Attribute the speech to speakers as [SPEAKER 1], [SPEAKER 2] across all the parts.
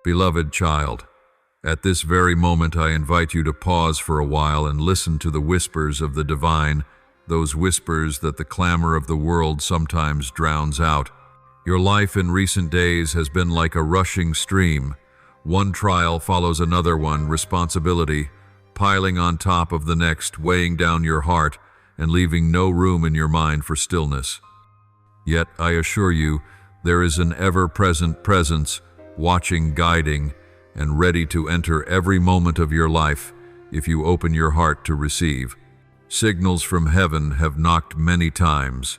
[SPEAKER 1] Beloved child, at this very moment I invite you to pause for a while and listen to the whispers of the divine, those whispers that the clamor of the world sometimes drowns out. Your life in recent days has been like a rushing stream. One trial follows another one, responsibility, piling on top of the next, weighing down your heart and leaving no room in your mind for stillness. Yet, I assure you, there is an ever-present presence, watching, guiding, and ready to enter every moment of your life if you open your heart to receive. Signals from heaven have knocked many times,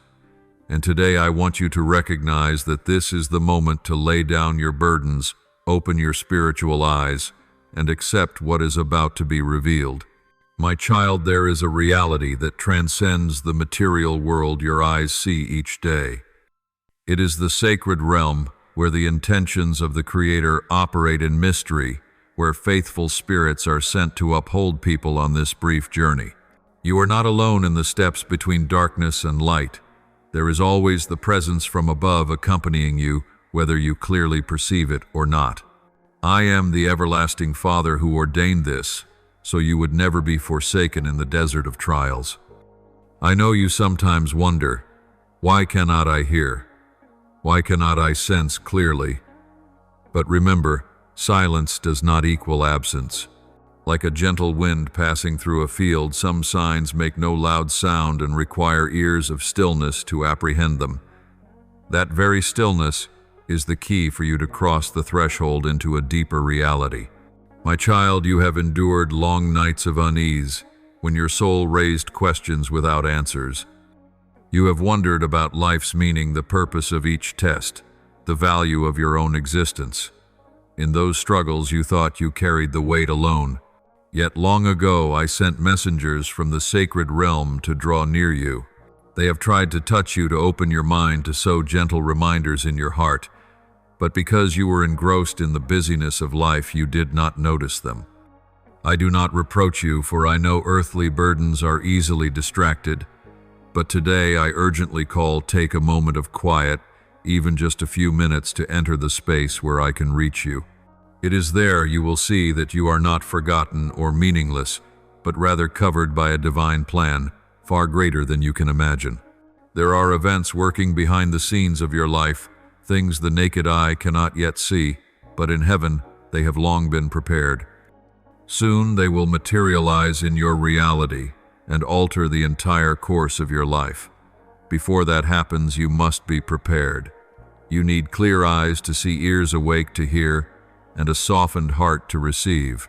[SPEAKER 1] and today I want you to recognize that this is the moment to lay down your burdens, open your spiritual eyes, and accept what is about to be revealed. My child, there is a reality that transcends the material world your eyes see each day. It is the sacred realm where the intentions of the Creator operate in mystery, where faithful spirits are sent to uphold people on this brief journey. You are not alone in the steps between darkness and light. There is always the presence from above accompanying you, whether you clearly perceive it or not. I am the everlasting Father who ordained this, so you would never be forsaken in the desert of trials. I know you sometimes wonder, why cannot I hear? Why cannot I sense clearly? But remember, silence does not equal absence. Like a gentle wind passing through a field, some signs make no loud sound and require ears of stillness to apprehend them. That very stillness is the key for you to cross the threshold into a deeper reality. My child, you have endured long nights of unease, when your soul raised questions without answers. You have wondered about life's meaning, the purpose of each test, the value of your own existence. In those struggles you thought you carried the weight alone. Yet long ago I sent messengers from the sacred realm to draw near you. They have tried to touch you, to open your mind, to sow gentle reminders in your heart. But because you were engrossed in the busyness of life, you did not notice them. I do not reproach you, for I know earthly burdens are easily distracted. But today I urgently call, take a moment of quiet, even just a few minutes, to enter the space where I can reach you. It is there you will see that you are not forgotten or meaningless, but rather covered by a divine plan, far greater than you can imagine. There are events working behind the scenes of your life, things the naked eye cannot yet see, but in heaven they have long been prepared. Soon they will materialize in your reality and alter the entire course of your life. Before that happens, you must be prepared. You need clear eyes to see, ears awake to hear, and a softened heart to receive.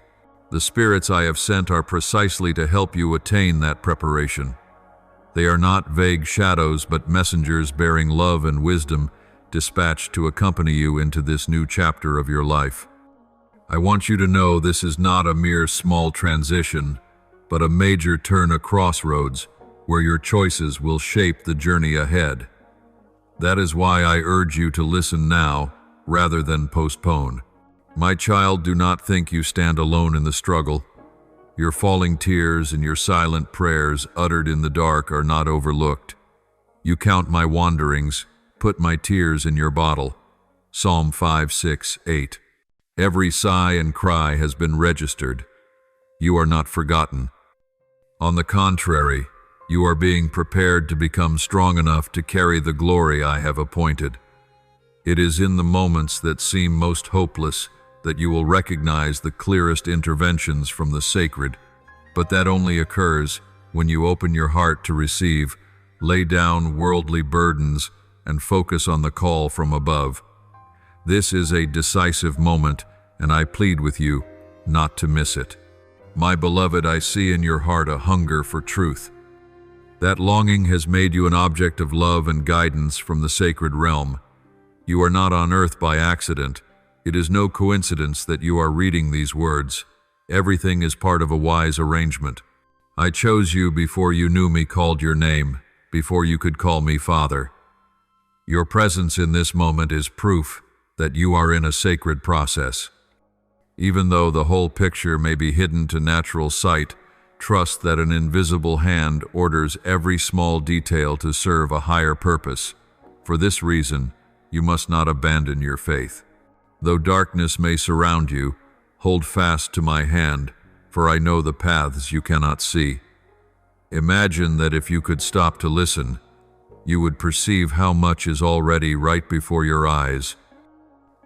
[SPEAKER 1] The spirits I have sent are precisely to help you attain that preparation. They are not vague shadows, but messengers bearing love and wisdom, dispatched to accompany you into this new chapter of your life. I want you to know this is not a mere small transition, but a major turn, a crossroads, where your choices will shape the journey ahead. That is why I urge you to listen now, rather than postpone. My child, do not think you stand alone in the struggle. Your falling tears and your silent prayers uttered in the dark are not overlooked. You count my wanderings, put my tears in your bottle. Psalm 5, 6, 8. Every sigh and cry has been registered. You are not forgotten. On the contrary, you are being prepared to become strong enough to carry the glory I have appointed. It is in the moments that seem most hopeless that you will recognize the clearest interventions from the sacred, but that only occurs when you open your heart to receive, lay down worldly burdens, and focus on the call from above. This is a decisive moment, and I plead with you not to miss it. My beloved, I see in your heart a hunger for truth. That longing has made you an object of love and guidance from the sacred realm. You are not on earth by accident. It is no coincidence that you are reading these words. Everything is part of a wise arrangement. I chose you before you knew me, called your name, before you could call me Father. Your presence in this moment is proof that you are in a sacred process. Even though the whole picture may be hidden to natural sight, trust that an invisible hand orders every small detail to serve a higher purpose. For this reason, you must not abandon your faith. Though darkness may surround you, hold fast to my hand, for I know the paths you cannot see. Imagine that if you could stop to listen, you would perceive how much is already right before your eyes.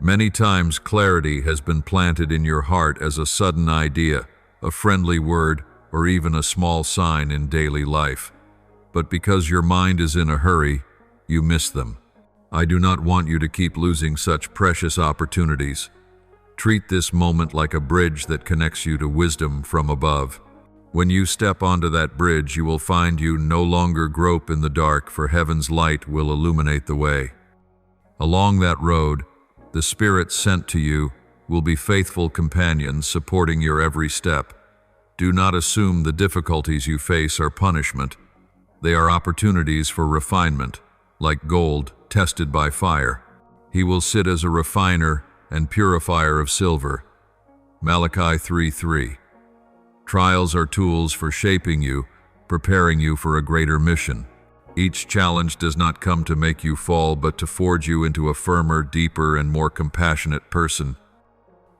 [SPEAKER 1] Many times clarity has been planted in your heart as a sudden idea, a friendly word, or even a small sign in daily life. But because your mind is in a hurry, you miss them. I do not want you to keep losing such precious opportunities. Treat this moment like a bridge that connects you to wisdom from above. When you step onto that bridge, you will find you no longer grope in the dark, for heaven's light will illuminate the way. Along that road, the Spirit sent to you will be faithful companions supporting your every step. Do not assume the difficulties you face are punishment. They are opportunities for refinement, like gold tested by fire. He will sit as a refiner and purifier of silver. Malachi 3:3. Trials are tools for shaping you, preparing you for a greater mission. Each challenge does not come to make you fall, but to forge you into a firmer, deeper, and more compassionate person.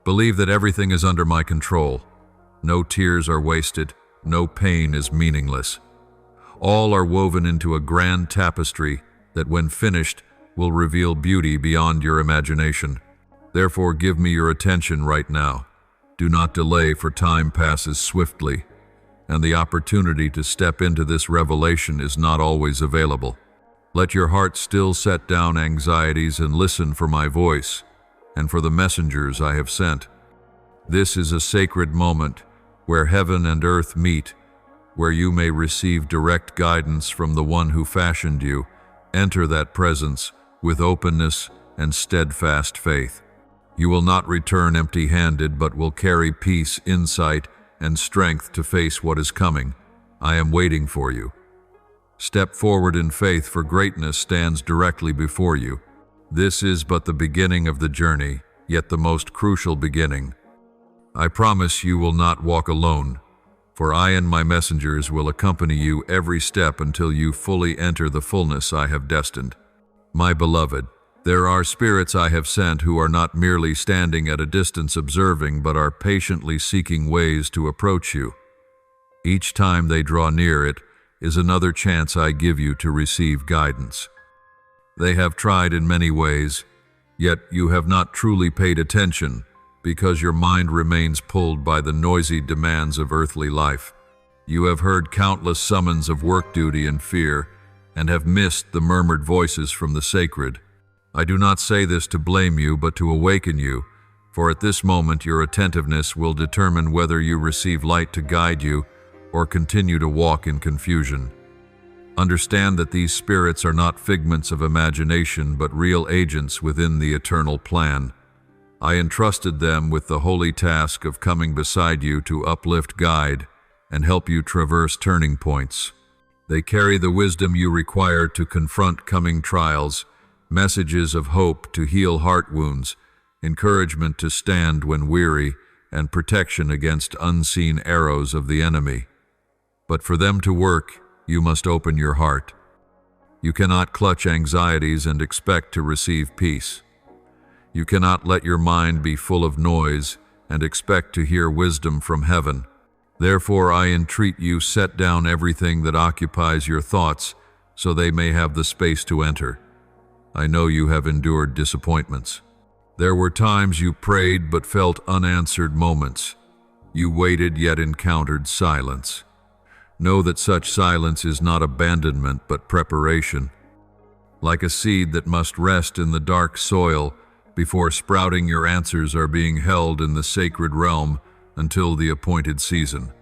[SPEAKER 1] Believe that everything is under my control. No tears are wasted, no pain is meaningless. All are woven into a grand tapestry that, when finished, will reveal beauty beyond your imagination. Therefore, give me your attention right now. Do not delay, for time passes swiftly, and the opportunity to step into this revelation is not always available. Let your heart still set down anxieties and listen for my voice and for the messengers I have sent. This is a sacred moment where heaven and earth meet, where you may receive direct guidance from the one who fashioned you. Enter that presence with openness and steadfast faith. You will not return empty-handed, but will carry peace, insight, and strength to face what is coming. I am waiting for you. Step forward in faith, for greatness stands directly before you. This is but the beginning of the journey, yet the most crucial beginning. I promise you will not walk alone, for I and my messengers will accompany you every step until you fully enter the fullness I have destined. My beloved, there are spirits I have sent who are not merely standing at a distance observing, but are patiently seeking ways to approach you. Each time they draw near, it is another chance I give you to receive guidance. They have tried in many ways, yet you have not truly paid attention because your mind remains pulled by the noisy demands of earthly life. You have heard countless summons of work duty and fear, and have missed the murmured voices from the sacred. I do not say this to blame you, but to awaken you, for at this moment your attentiveness will determine whether you receive light to guide you or continue to walk in confusion. Understand that these spirits are not figments of imagination, but real agents within the eternal plan. I entrusted them with the holy task of coming beside you to uplift, guide, and help you traverse turning points. They carry the wisdom you require to confront coming trials, messages of hope to heal heart wounds, encouragement to stand when weary, and protection against unseen arrows of the enemy. But for them to work, you must open your heart. You cannot clutch anxieties and expect to receive peace. You cannot let your mind be full of noise and expect to hear wisdom from heaven. Therefore, I entreat you, set down everything that occupies your thoughts so they may have the space to enter. I know you have endured disappointments. There were times you prayed but felt unanswered moments. You waited yet encountered silence. Know that such silence is not abandonment but preparation. Like a seed that must rest in the dark soil before sprouting, your answers are being held in the sacred realm until the appointed season.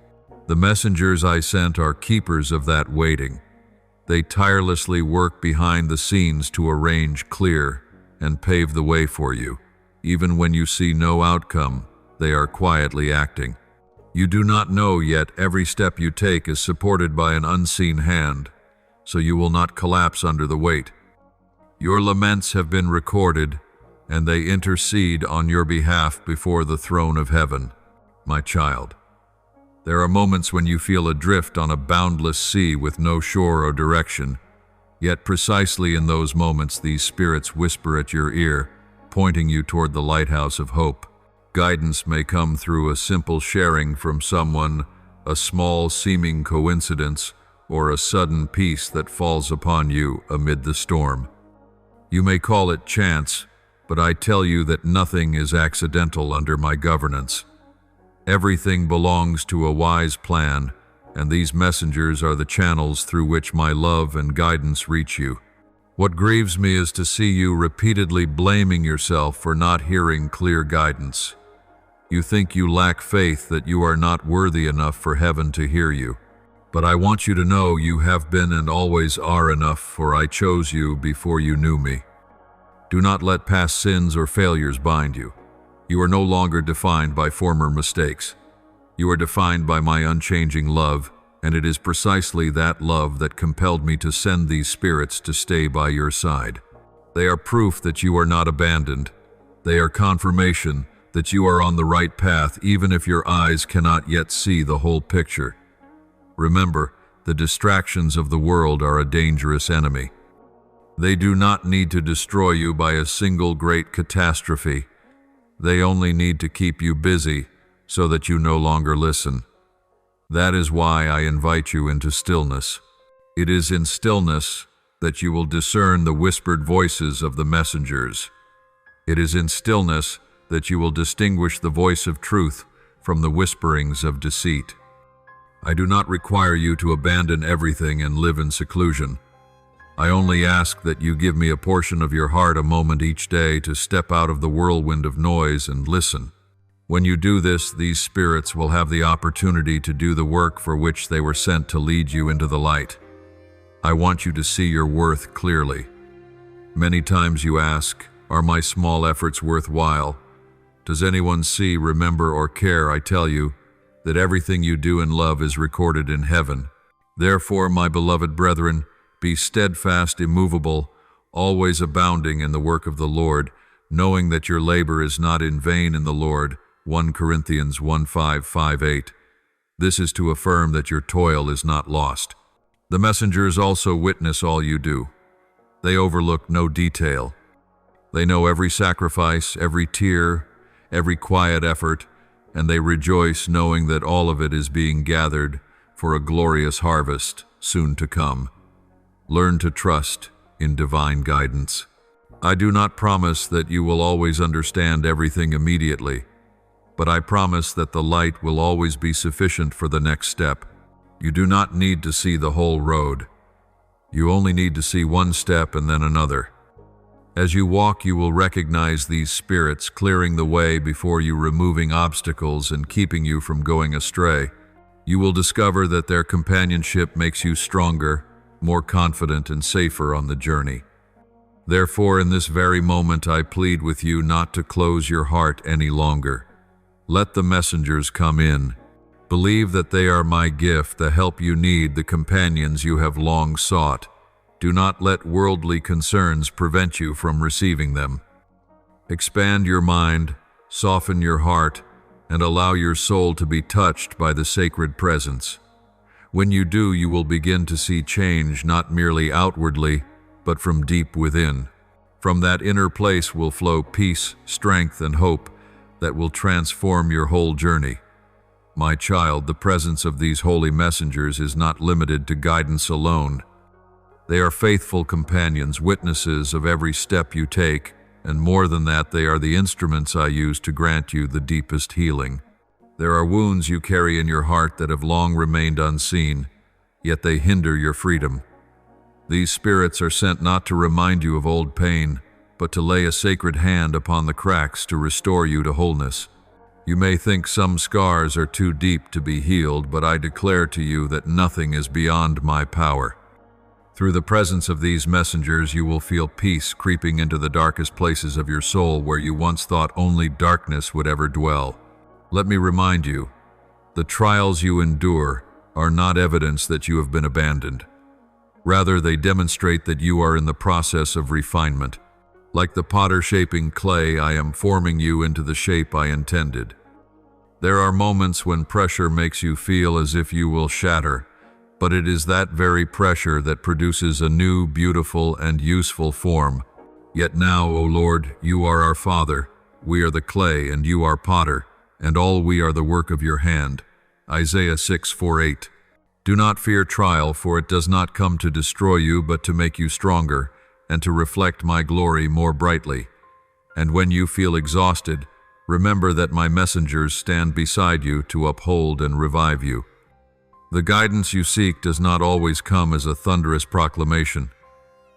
[SPEAKER 1] The messengers I sent are keepers of that waiting. They tirelessly work behind the scenes to arrange, clear, and pave the way for you. Even when you see no outcome, they are quietly acting. You do not know yet every step you take is supported by an unseen hand, so you will not collapse under the weight. Your laments have been recorded, and they intercede on your behalf before the throne of heaven. My child, there are moments when you feel adrift on a boundless sea with no shore or direction, yet precisely in those moments these spirits whisper at your ear, pointing you toward the lighthouse of hope. Guidance may come through a simple sharing from someone, a small seeming coincidence, or a sudden peace that falls upon you amid the storm. You may call it chance, but I tell you that nothing is accidental under my governance. Everything belongs to a wise plan, and these messengers are the channels through which my love and guidance reach you. What grieves me is to see you repeatedly blaming yourself for not hearing clear guidance. You think you lack faith, that you are not worthy enough for heaven to hear you. But I want you to know you have been and always are enough, for I chose you before you knew me. Do not let past sins or failures bind you. You are no longer defined by former mistakes. You are defined by my unchanging love, and it is precisely that love that compelled me to send these spirits to stay by your side. They are proof that you are not abandoned. They are confirmation that you are on the right path, even if your eyes cannot yet see the whole picture. Remember, the distractions of the world are a dangerous enemy. They do not need to destroy you by a single great catastrophe. They only need to keep you busy so that you no longer listen. That is why I invite you into stillness. It is in stillness that you will discern the whispered voices of the messengers. It is in stillness that you will distinguish the voice of truth from the whisperings of deceit. I do not require you to abandon everything and live in seclusion. I only ask that you give me a portion of your heart, a moment each day, to step out of the whirlwind of noise and listen. When you do this, these spirits will have the opportunity to do the work for which they were sent, to lead you into the light. I want you to see your worth clearly. Many times you ask, are my small efforts worthwhile? Does anyone see, remember, or care? I tell you that everything you do in love is recorded in heaven. Therefore, my beloved brethren, be steadfast, immovable, always abounding in the work of the Lord, knowing that your labor is not in vain in the Lord. 1 Corinthians 1:5-8. This is to affirm that your toil is not lost. The messengers also witness all you do. They overlook no detail. They know every sacrifice, every tear, every quiet effort, and they rejoice knowing that all of it is being gathered for a glorious harvest soon to come. Learn to trust in divine guidance. I do not promise that you will always understand everything immediately, but I promise that the light will always be sufficient for the next step. You do not need to see the whole road. You only need to see one step and then another. As you walk, you will recognize these spirits clearing the way before you, removing obstacles and keeping you from going astray. You will discover that their companionship makes you stronger, more confident, and safer on the journey. Therefore, in this very moment, I plead with you not to close your heart any longer. Let the messengers come in. Believe that they are my gift, the help you need, the companions you have long sought. Do not let worldly concerns prevent you from receiving them. Expand your mind, soften your heart, and allow your soul to be touched by the sacred presence. When you do, you will begin to see change, not merely outwardly, but from deep within. From that inner place will flow peace, strength, and hope that will transform your whole journey. My child, the presence of these holy messengers is not limited to guidance alone. They are faithful companions, witnesses of every step you take, and more than that, they are the instruments I use to grant you the deepest healing. There are wounds you carry in your heart that have long remained unseen, yet they hinder your freedom. These spirits are sent not to remind you of old pain, but to lay a sacred hand upon the cracks to restore you to wholeness. You may think some scars are too deep to be healed, but I declare to you that nothing is beyond my power. Through the presence of these messengers, you will feel peace creeping into the darkest places of your soul where you once thought only darkness would ever dwell. Let me remind you, the trials you endure are not evidence that you have been abandoned. Rather, they demonstrate that you are in the process of refinement. Like the potter shaping clay, I am forming you into the shape I intended. There are moments when pressure makes you feel as if you will shatter, but it is that very pressure that produces a new, beautiful, and useful form. Yet now, O Lord, you are our Father, we are the clay, and you are potter, and all we are the work of your hand. Isaiah 6:4-8. Do not fear trial, for it does not come to destroy you, but to make you stronger, and to reflect my glory more brightly. And when you feel exhausted, remember that my messengers stand beside you to uphold and revive you. The guidance you seek does not always come as a thunderous proclamation.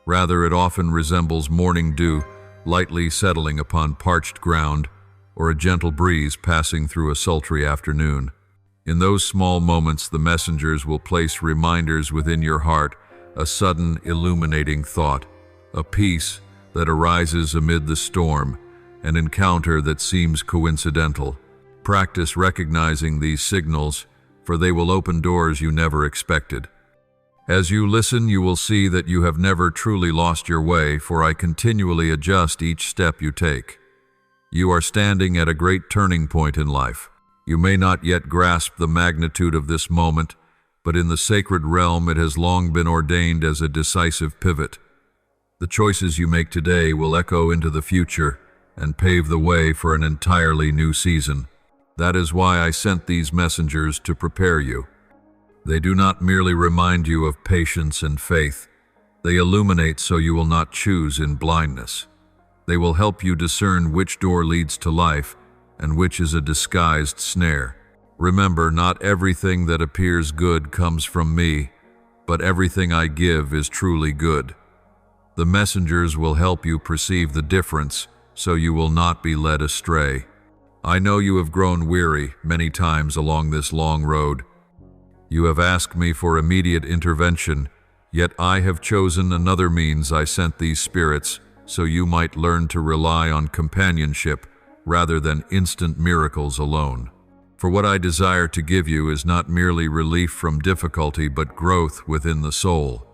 [SPEAKER 1] Rather, it often resembles morning dew lightly settling upon parched ground, or a gentle breeze passing through a sultry afternoon. In those small moments, the messengers will place reminders within your heart, a sudden illuminating thought, a peace that arises amid the storm, an encounter that seems coincidental. Practice recognizing these signals, for they will open doors you never expected. As you listen, you will see that you have never truly lost your way, for I continually adjust each step you take. You are standing at a great turning point in life. You may not yet grasp the magnitude of this moment, but in the sacred realm it has long been ordained as a decisive pivot. The choices you make today will echo into the future and pave the way for an entirely new season. That is why I sent these messengers to prepare you. They do not merely remind you of patience and faith. They illuminate so you will not choose in blindness. They will help you discern which door leads to life and which is a disguised snare. Remember, not everything that appears good comes from me, but everything I give is truly good. The messengers will help you perceive the difference so you will not be led astray. I know you have grown weary many times along this long road. You have asked me for immediate intervention, yet I have chosen another means. I sent these spirits so you might learn to rely on companionship rather than instant miracles alone. For what I desire to give you is not merely relief from difficulty, but growth within the soul.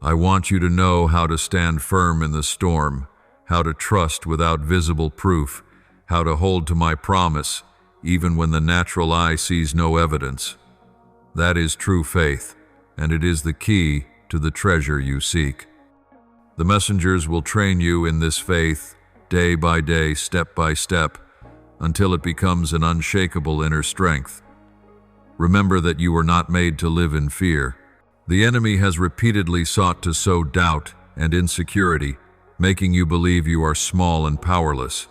[SPEAKER 1] I want you to know how to stand firm in the storm, how to trust without visible proof, how to hold to my promise even when the natural eye sees no evidence. That is true faith, and it is the key to the treasure you seek. The messengers will train you in this faith day by day, step by step, until it becomes an unshakable inner strength. Remember that you were not made to live in fear. The enemy has repeatedly sought to sow doubt and insecurity, making you believe you are small and powerless.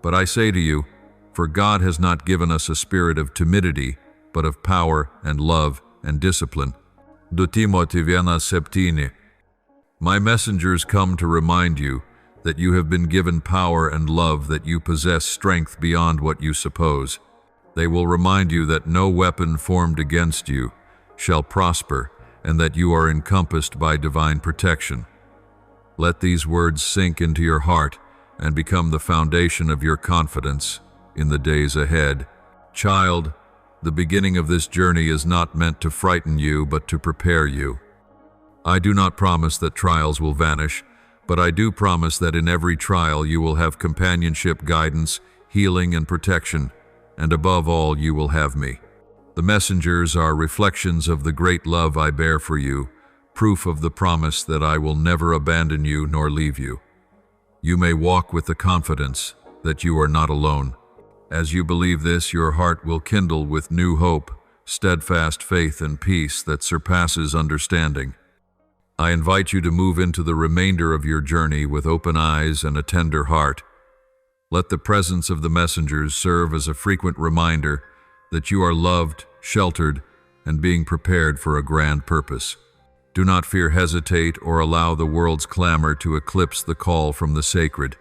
[SPEAKER 1] But I say to you, for God has not given us a spirit of timidity, but of power and love and discipline. 2 Timothy 1:7. My messengers come to remind you that you have been given power and love, that you possess strength beyond what you suppose. They will remind you that no weapon formed against you shall prosper, and that you are encompassed by divine protection. Let these words sink into your heart and become the foundation of your confidence in the days ahead. Child, the beginning of this journey is not meant to frighten you, but to prepare you. I do not promise that trials will vanish, but I do promise that in every trial you will have companionship, guidance, healing, and protection, and above all, you will have me. The messengers are reflections of the great love I bear for you, proof of the promise that I will never abandon you nor leave you. You may walk with the confidence that you are not alone. As you believe this, your heart will kindle with new hope, steadfast faith, and peace that surpasses understanding. I invite you to move into the remainder of your journey with open eyes and a tender heart. Let the presence of the messengers serve as a frequent reminder that you are loved, sheltered, and being prepared for a grand purpose. Do not fear, hesitate, or allow the world's clamor to eclipse the call from the sacred.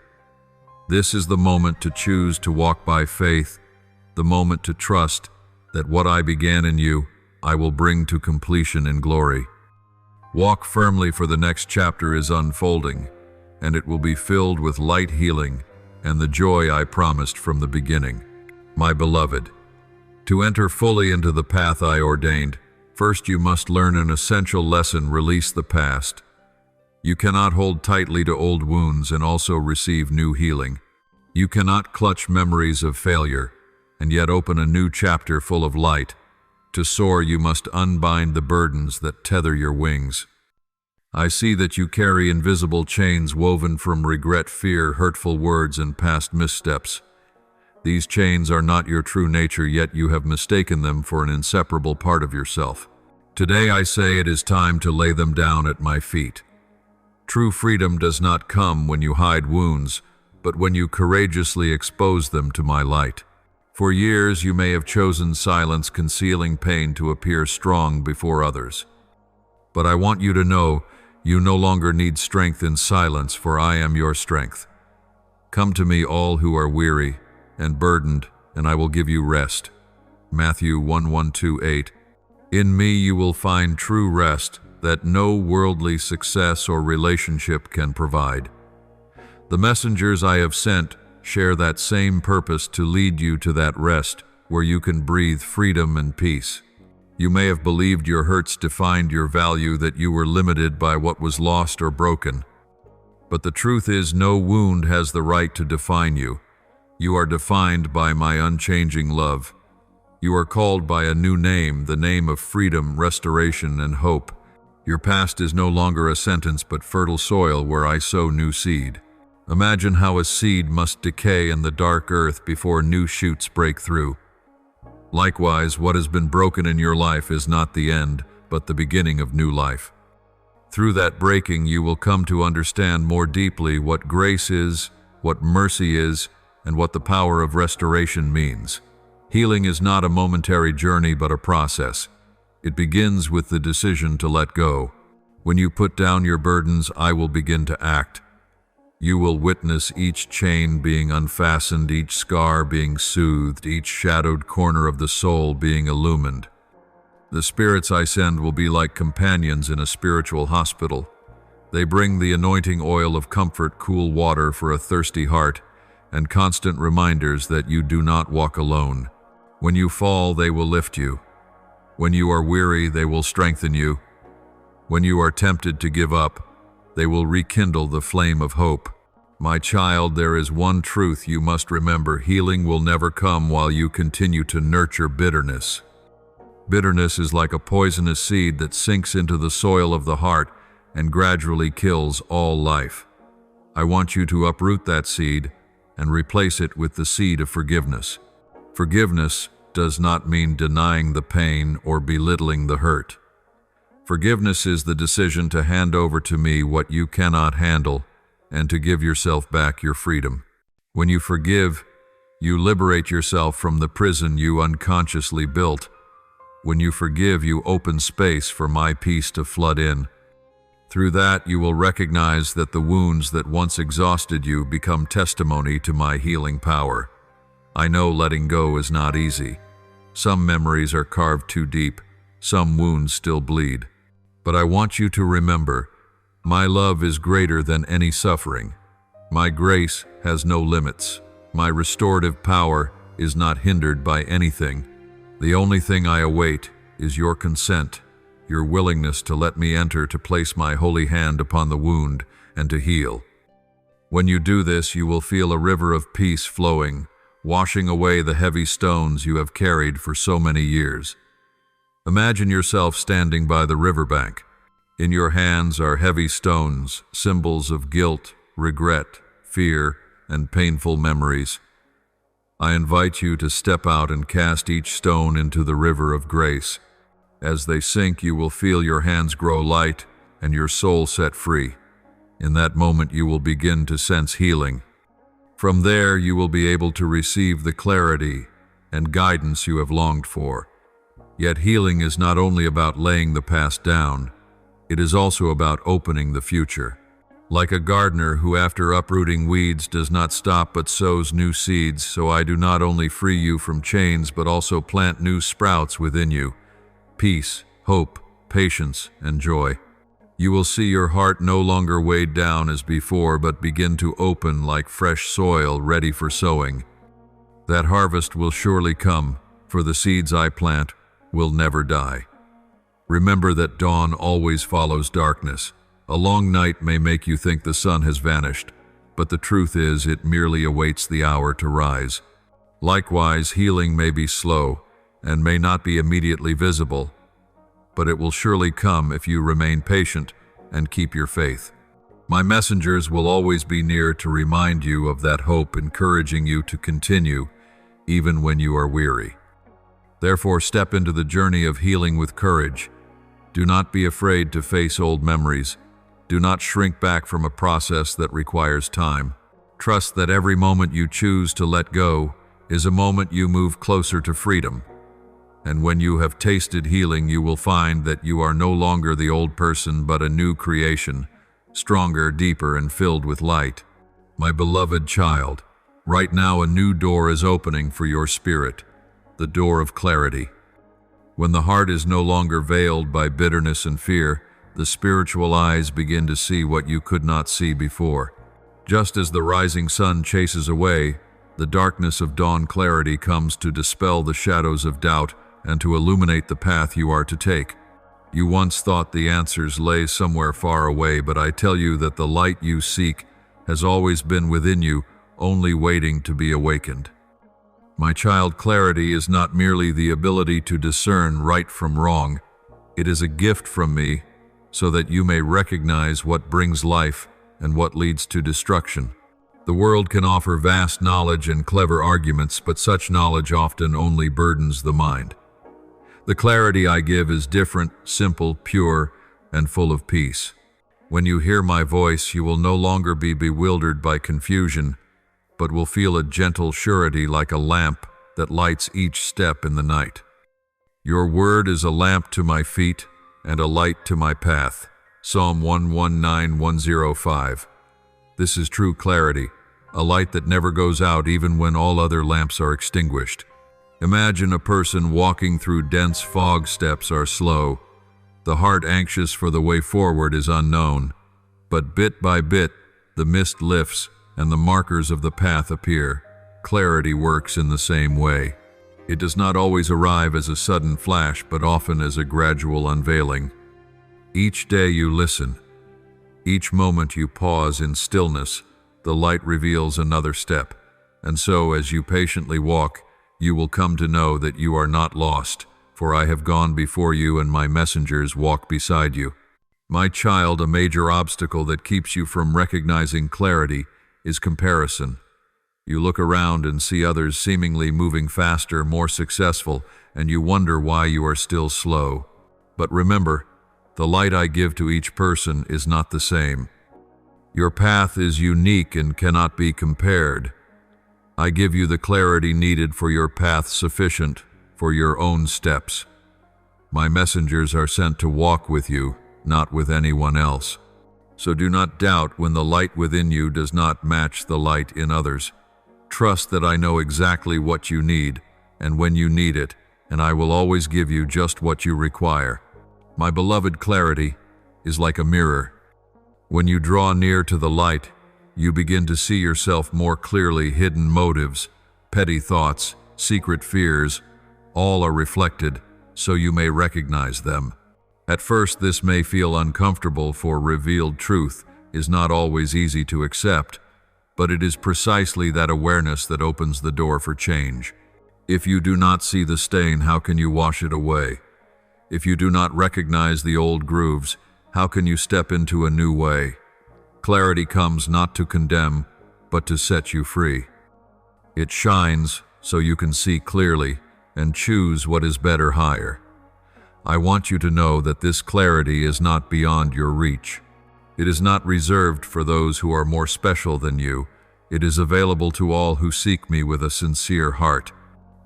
[SPEAKER 1] This is the moment to choose to walk by faith, the moment to trust that what I began in you, I will bring to completion in glory. Walk firmly, for the next chapter is unfolding, and it will be filled with light, healing, and the joy I promised from the beginning. My beloved, to enter fully into the path I ordained, first you must learn an essential lesson: release the past. You cannot hold tightly to old wounds and also receive new healing. You cannot clutch memories of failure and yet open a new chapter full of light. To soar, you must unbind the burdens that tether your wings. I see that you carry invisible chains woven from regret, fear, hurtful words, and past missteps. These chains are not your true nature, yet you have mistaken them for an inseparable part of yourself. Today I say it is time to lay them down at my feet. True freedom does not come when you hide wounds, but when you courageously expose them to my light. For years you may have chosen silence, concealing pain to appear strong before others. But I want you to know you no longer need strength in silence, for I am your strength. Come to me, all who are weary and burdened, and I will give you rest. Matthew 1:1-8. In me you will find true rest that no worldly success or relationship can provide. The messengers I have sent share that same purpose, to lead you to that rest where you can breathe freedom and peace. You may have believed your hurts defined your value, that you were limited by what was lost or broken. But the truth is, no wound has the right to define you. You are defined by my unchanging love. You are called by a new name, the name of freedom, restoration, and hope. Your past is no longer a sentence, but fertile soil where I sow new seed. Imagine how a seed must decay in the dark earth before new shoots break through. Likewise, what has been broken in your life is not the end, but the beginning of new life. Through that breaking, you will come to understand more deeply what grace is, what mercy is, and what the power of restoration means. Healing is not a momentary journey, but a process. It begins with the decision to let go. When you put down your burdens, I will begin to act. You will witness each chain being unfastened, each scar being soothed, each shadowed corner of the soul being illumined. The spirits I send will be like companions in a spiritual hospital. They bring the anointing oil of comfort, cool water for a thirsty heart, and constant reminders that you do not walk alone. When you fall, they will lift you. When you are weary, they will strengthen you. When you are tempted to give up, they will rekindle the flame of hope. My child, there is one truth you must remember: healing will never come while you continue to nurture bitterness. Bitterness is like a poisonous seed that sinks into the soil of the heart and gradually kills all life. I want you to uproot that seed and replace it with the seed of forgiveness. Forgiveness does not mean denying the pain or belittling the hurt. Forgiveness is the decision to hand over to me what you cannot handle and to give yourself back your freedom. When you forgive, you liberate yourself from the prison you unconsciously built. When you forgive, you open space for my peace to flood in. Through that, you will recognize that the wounds that once exhausted you become testimony to my healing power. I know letting go is not easy. Some memories are carved too deep, some wounds still bleed. But I want you to remember, my love is greater than any suffering. My grace has no limits. My restorative power is not hindered by anything. The only thing I await is your consent, your willingness to let me enter, to place my holy hand upon the wound and to heal. When you do this, you will feel a river of peace flowing, washing away the heavy stones you have carried for so many years. Imagine yourself standing by the riverbank. In your hands are heavy stones, symbols of guilt, regret, fear, and painful memories. I invite you to step out and cast each stone into the river of grace. As they sink, you will feel your hands grow light and your soul set free. In that moment, you will begin to sense healing. From there, you will be able to receive the clarity and guidance you have longed for. Yet healing is not only about laying the past down, it is also about opening the future. Like a gardener who, after uprooting weeds, does not stop but sows new seeds, so I do not only free you from chains but also plant new sprouts within you: peace, hope, patience, and joy. You will see your heart no longer weighed down as before, but begin to open like fresh soil ready for sowing. That harvest will surely come, for the seeds I plant will never die. Remember that dawn always follows darkness. A long night may make you think the sun has vanished, but the truth is it merely awaits the hour to rise. Likewise, healing may be slow and may not be immediately visible, but it will surely come if you remain patient and keep your faith. My messengers will always be near to remind you of that hope, encouraging you to continue even when you are weary. Therefore, step into the journey of healing with courage. Do not be afraid to face old memories. Do not shrink back from a process that requires time. Trust that every moment you choose to let go is a moment you move closer to freedom. And when you have tasted healing, you will find that you are no longer the old person but a new creation, stronger, deeper, and filled with light. My beloved child, right now a new door is opening for your spirit, the door of clarity. When the heart is no longer veiled by bitterness and fear, the spiritual eyes begin to see what you could not see before. Just as the rising sun chases away, the darkness of dawn clarity comes to dispel the shadows of doubt and to illuminate the path you are to take. You once thought the answers lay somewhere far away, but I tell you that the light you seek has always been within you, only waiting to be awakened. My child, clarity is not merely the ability to discern right from wrong. It is a gift from me so that you may recognize what brings life and what leads to destruction. The world can offer vast knowledge and clever arguments, but such knowledge often only burdens the mind. The clarity I give is different, simple, pure, and full of peace. When you hear my voice, you will no longer be bewildered by confusion, but will feel a gentle surety like a lamp that lights each step in the night. Your word is a lamp to my feet and a light to my path. Psalm 119:105. This is true clarity, a light that never goes out even when all other lamps are extinguished. Imagine a person walking through dense fog. Steps are slow. The heart, anxious for the way forward, is unknown. But bit by bit, the mist lifts and the markers of the path appear. Clarity works in the same way. It does not always arrive as a sudden flash, but often as a gradual unveiling. Each day you listen. Each moment you pause in stillness, the light reveals another step. And so, as you patiently walk, you will come to know that you are not lost, for I have gone before you and my messengers walk beside you. My child, a major obstacle that keeps you from recognizing clarity is comparison. You look around and see others seemingly moving faster, more successful, and you wonder why you are still slow. But remember, the light I give to each person is not the same. Your path is unique and cannot be compared. I give you the clarity needed for your path, sufficient for your own steps. My messengers are sent to walk with you, not with anyone else. So do not doubt when the light within you does not match the light in others. Trust that I know exactly what you need and when you need it, and I will always give you just what you require. My beloved, clarity is like a mirror. When you draw near to the light, you begin to see yourself more clearly. Hidden motives, petty thoughts, secret fears, all are reflected so you may recognize them. At first, this may feel uncomfortable, for revealed truth is not always easy to accept, but it is precisely that awareness that opens the door for change. If you do not see the stain, how can you wash it away? If you do not recognize the old grooves, how can you step into a new way? Clarity comes not to condemn, but to set you free. It shines so you can see clearly and choose what is better, higher. I want you to know that this clarity is not beyond your reach. It is not reserved for those who are more special than you. It is available to all who seek me with a sincere heart.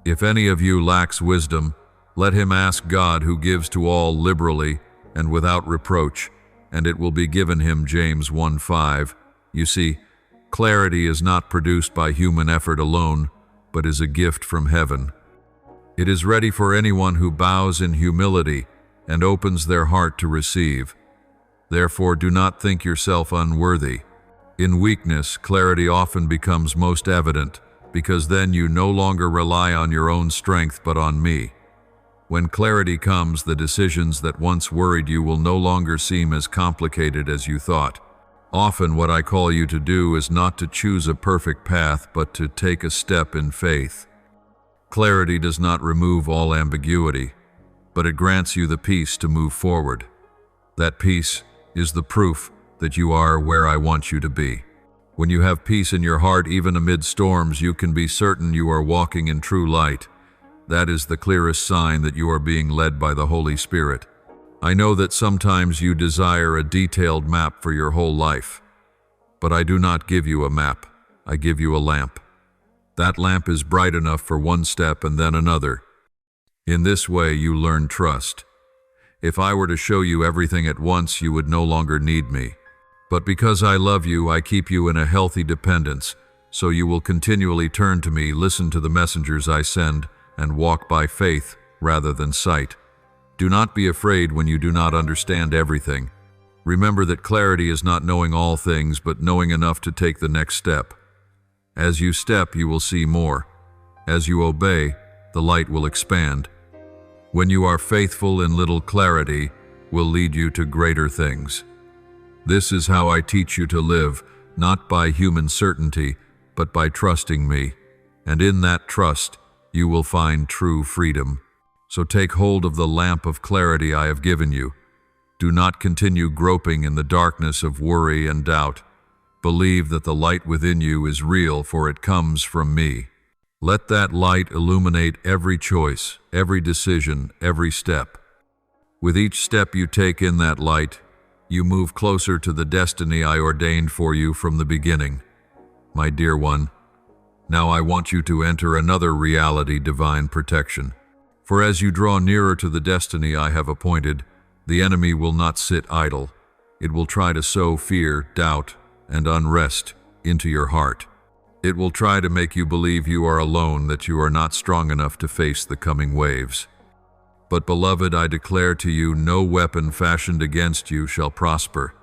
[SPEAKER 1] If any of you lacks wisdom, let him ask God, who gives to all liberally and without reproach, and it will be given him. James 1:5. You see, clarity is not produced by human effort alone, but is a gift from heaven. It is ready for anyone who bows in humility and opens their heart to receive. Therefore, do not think yourself unworthy. In weakness, clarity often becomes most evident, because then you no longer rely on your own strength but on me. When clarity comes, the decisions that once worried you will no longer seem as complicated as you thought. Often what I call you to do is not to choose a perfect path, but to take a step in faith. Clarity does not remove all ambiguity, but it grants you the peace to move forward. That peace is the proof that you are where I want you to be. When you have peace in your heart, even amid storms, you can be certain you are walking in true light. That is the clearest sign that you are being led by the Holy Spirit. I know that sometimes you desire a detailed map for your whole life, but I do not give you a map. I give you a lamp. That lamp is bright enough for one step and then another. In this way, you learn trust. If I were to show you everything at once, you would no longer need me. But because I love you, I keep you in a healthy dependence, so you will continually turn to me, listen to the messengers I send, and walk by faith rather than sight. Do not be afraid when you do not understand everything. Remember that clarity is not knowing all things, but knowing enough to take the next step. As you step, you will see more. As you obey, the light will expand. When you are faithful in little, clarity will lead you to greater things. This is how I teach you to live, not by human certainty, but by trusting me. And in that trust, you will find true freedom. So take hold of the lamp of clarity I have given you. Do not continue groping in the darkness of worry and doubt. Believe that the light within you is real, for it comes from me. Let that light illuminate every choice, every decision, every step. With each step you take in that light, you move closer to the destiny I ordained for you from the beginning. My dear one, now I want you to enter another reality, divine protection. For as you draw nearer to the destiny I have appointed, the enemy will not sit idle. It will try to sow fear, doubt, and unrest into your heart. It will try to make you believe you are alone, that you are not strong enough to face the coming waves. But beloved, I declare to you, no weapon fashioned against you shall prosper.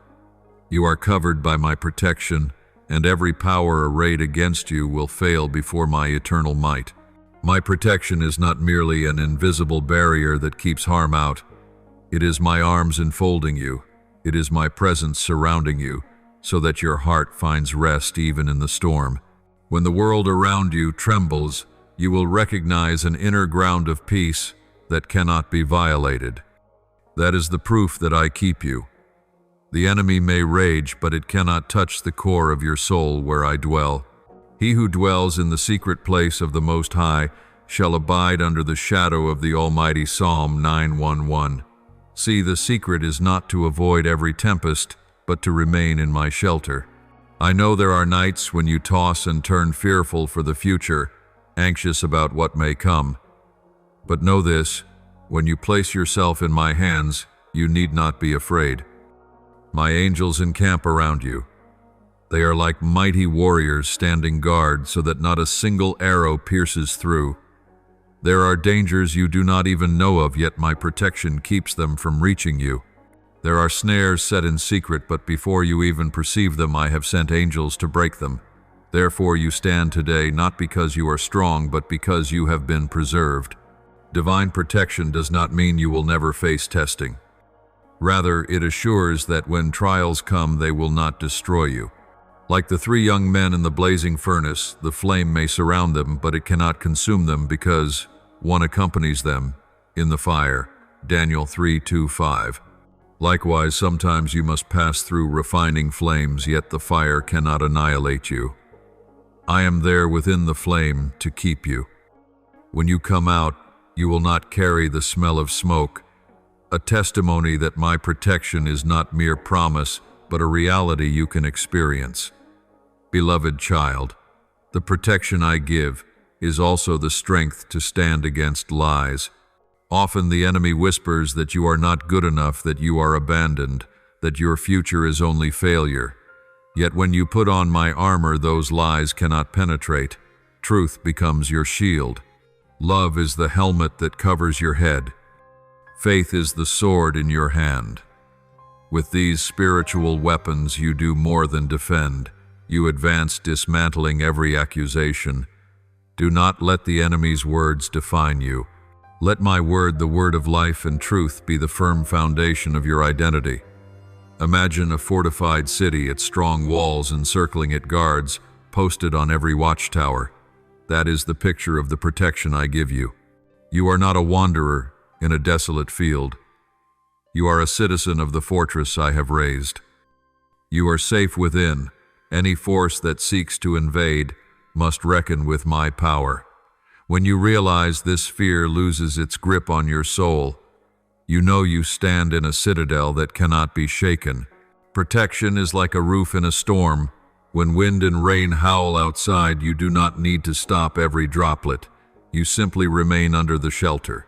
[SPEAKER 1] You are covered by my protection, and every power arrayed against you will fail before my eternal might. My protection is not merely an invisible barrier that keeps harm out. It is my arms enfolding you. It is my presence surrounding you, so that your heart finds rest even in the storm. When the world around you trembles, you will recognize an inner ground of peace that cannot be violated. That is the proof that I keep you. The enemy may rage, but it cannot touch the core of your soul where I dwell. He who dwells in the secret place of the Most High shall abide under the shadow of the Almighty. Psalm 9:1-1. See, the secret is not to avoid every tempest, but to remain in my shelter. I know there are nights when you toss and turn, fearful for the future, anxious about what may come. But know this, when you place yourself in my hands, you need not be afraid. My angels encamp around you. They are like mighty warriors standing guard, so that not a single arrow pierces through. There are dangers you do not even know of, yet my protection keeps them from reaching you. There are snares set in secret, but before you even perceive them, I have sent angels to break them. Therefore you stand today, not because you are strong, but because you have been preserved. Divine protection does not mean you will never face testing. Rather, it assures that when trials come, they will not destroy you. Like the 3 young men in the blazing furnace, the flame may surround them, but it cannot consume them, because one accompanies them in the fire. Daniel 3:2-5. Likewise, sometimes you must pass through refining flames, yet the fire cannot annihilate you. I am there within the flame to keep you. When you come out, you will not carry the smell of smoke, a testimony that my protection is not mere promise, but a reality you can experience. Beloved child, the protection I give is also the strength to stand against lies. Often the enemy whispers that you are not good enough, that you are abandoned, that your future is only failure. Yet when you put on my armor, those lies cannot penetrate. Truth becomes your shield. Love is the helmet that covers your head. Faith is the sword in your hand. With these spiritual weapons, you do more than defend. You advance, dismantling every accusation. Do not let the enemy's words define you. Let my word, the word of life and truth, be the firm foundation of your identity. Imagine a fortified city, its strong walls encircling it, guards posted on every watchtower. That is the picture of the protection I give you. You are not a wanderer in a desolate field. You are a citizen of the fortress I have raised. You are safe within. Any force that seeks to invade must reckon with my power. When you realize this fear loses its grip on your soul, you know you stand in a citadel that cannot be shaken. Protection is like a roof in a storm. When wind and rain howl outside, you do not need to stop every droplet. You simply remain under the shelter.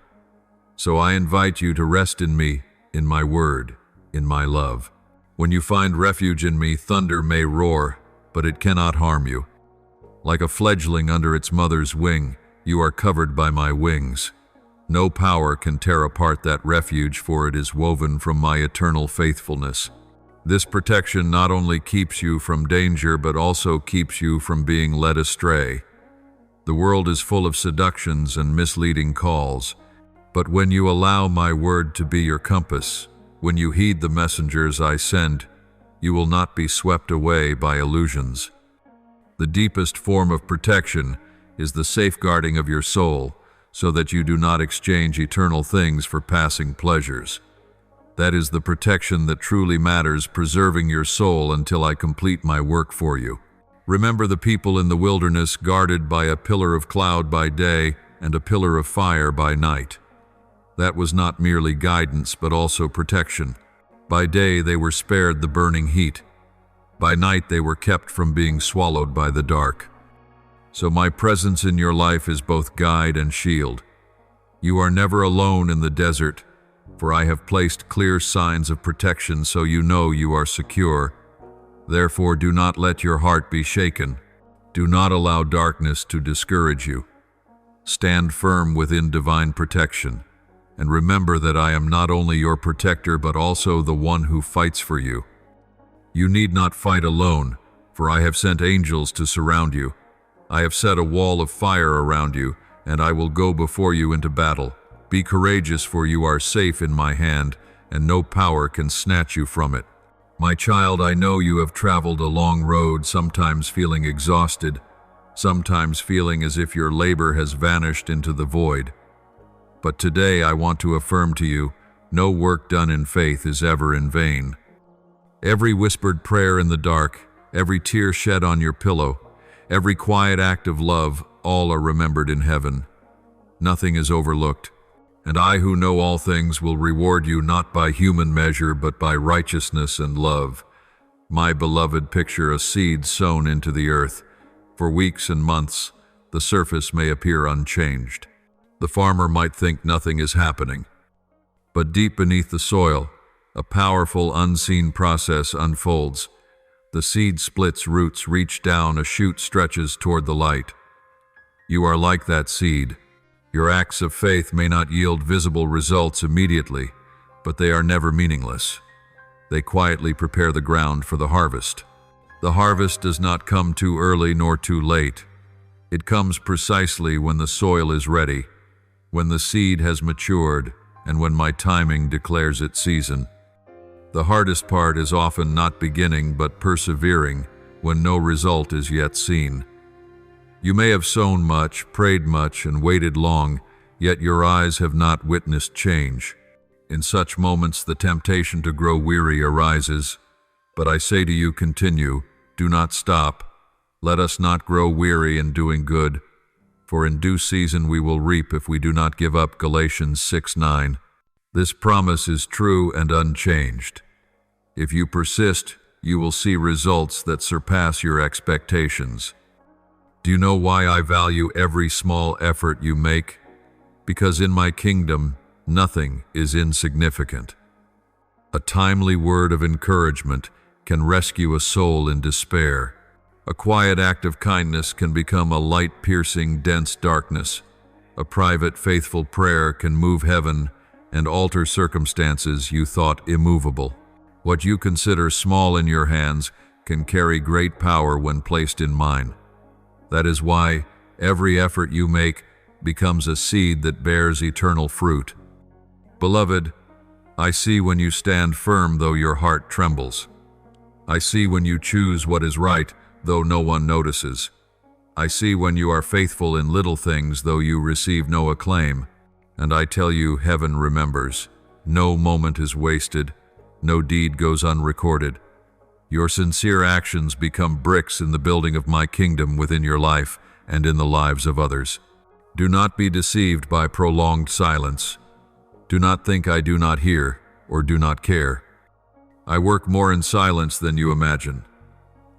[SPEAKER 1] So I invite you to rest in me, in my word, in my love. When you find refuge in me, thunder may roar, but it cannot harm you. Like a fledgling under its mother's wing, you are covered by my wings. No power can tear apart that refuge, for it is woven from my eternal faithfulness. This protection not only keeps you from danger, but also keeps you from being led astray. The world is full of seductions and misleading calls, but when you allow my word to be your compass, when you heed the messengers I send, you will not be swept away by illusions. The deepest form of protection is the safeguarding of your soul, so that you do not exchange eternal things for passing pleasures. That is the protection that truly matters, preserving your soul until I complete my work for you. Remember the people in the wilderness, guarded by a pillar of cloud by day and a pillar of fire by night. That was not merely guidance, but also protection. By day they were spared the burning heat. By night they were kept from being swallowed by the dark. So my presence in your life is both guide and shield. You are never alone in the desert, for I have placed clear signs of protection so you know you are secure. Therefore, do not let your heart be shaken. Do not allow darkness to discourage you. Stand firm within divine protection, and remember that I am not only your protector but also the one who fights for you. You need not fight alone, for I have sent angels to surround you. I have set a wall of fire around you, and I will go before you into battle. Be courageous, for you are safe in my hand, and no power can snatch you from it. My child, I know you have traveled a long road, sometimes feeling exhausted, sometimes feeling as if your labor has vanished into the void. But today I want to affirm to you, no work done in faith is ever in vain. Every whispered prayer in the dark, every tear shed on your pillow, every quiet act of love, all are remembered in heaven. Nothing is overlooked, and I who know all things will reward you not by human measure but by righteousness and love. My beloved, picture a seed sown into the earth. For weeks and months, the surface may appear unchanged. The farmer might think nothing is happening. But deep beneath the soil, a powerful, unseen process unfolds. The seed splits, roots reach down, a shoot stretches toward the light. You are like that seed. Your acts of faith may not yield visible results immediately, but they are never meaningless. They quietly prepare the ground for the harvest. The harvest does not come too early nor too late. It comes precisely when the soil is ready, when the seed has matured, and when my timing declares its season. The hardest part is often not beginning but persevering when no result is yet seen. You may have sown much, prayed much, and waited long, yet your eyes have not witnessed change. In such moments the temptation to grow weary arises. But I say to you, continue, do not stop. Let us not grow weary in doing good, for in due season we will reap if we do not give up. Galatians 6:9. This promise is true and unchanged. If you persist, you will see results that surpass your expectations. Do you know why I value every small effort you make? Because in my kingdom, nothing is insignificant. A timely word of encouragement can rescue a soul in despair. A quiet act of kindness can become a light-piercing, dense darkness. A private, faithful prayer can move heaven and alter circumstances you thought immovable. What you consider small in your hands can carry great power when placed in mine. That is why every effort you make becomes a seed that bears eternal fruit. Beloved, I see when you stand firm though your heart trembles. I see when you choose what is right though no one notices. I see when you are faithful in little things though you receive no acclaim. And I tell you, heaven remembers. No moment is wasted. No deed goes unrecorded. Your sincere actions become bricks in the building of my kingdom within your life and in the lives of others. Do not be deceived by prolonged silence. Do not think I do not hear or do not care. I work more in silence than you imagine.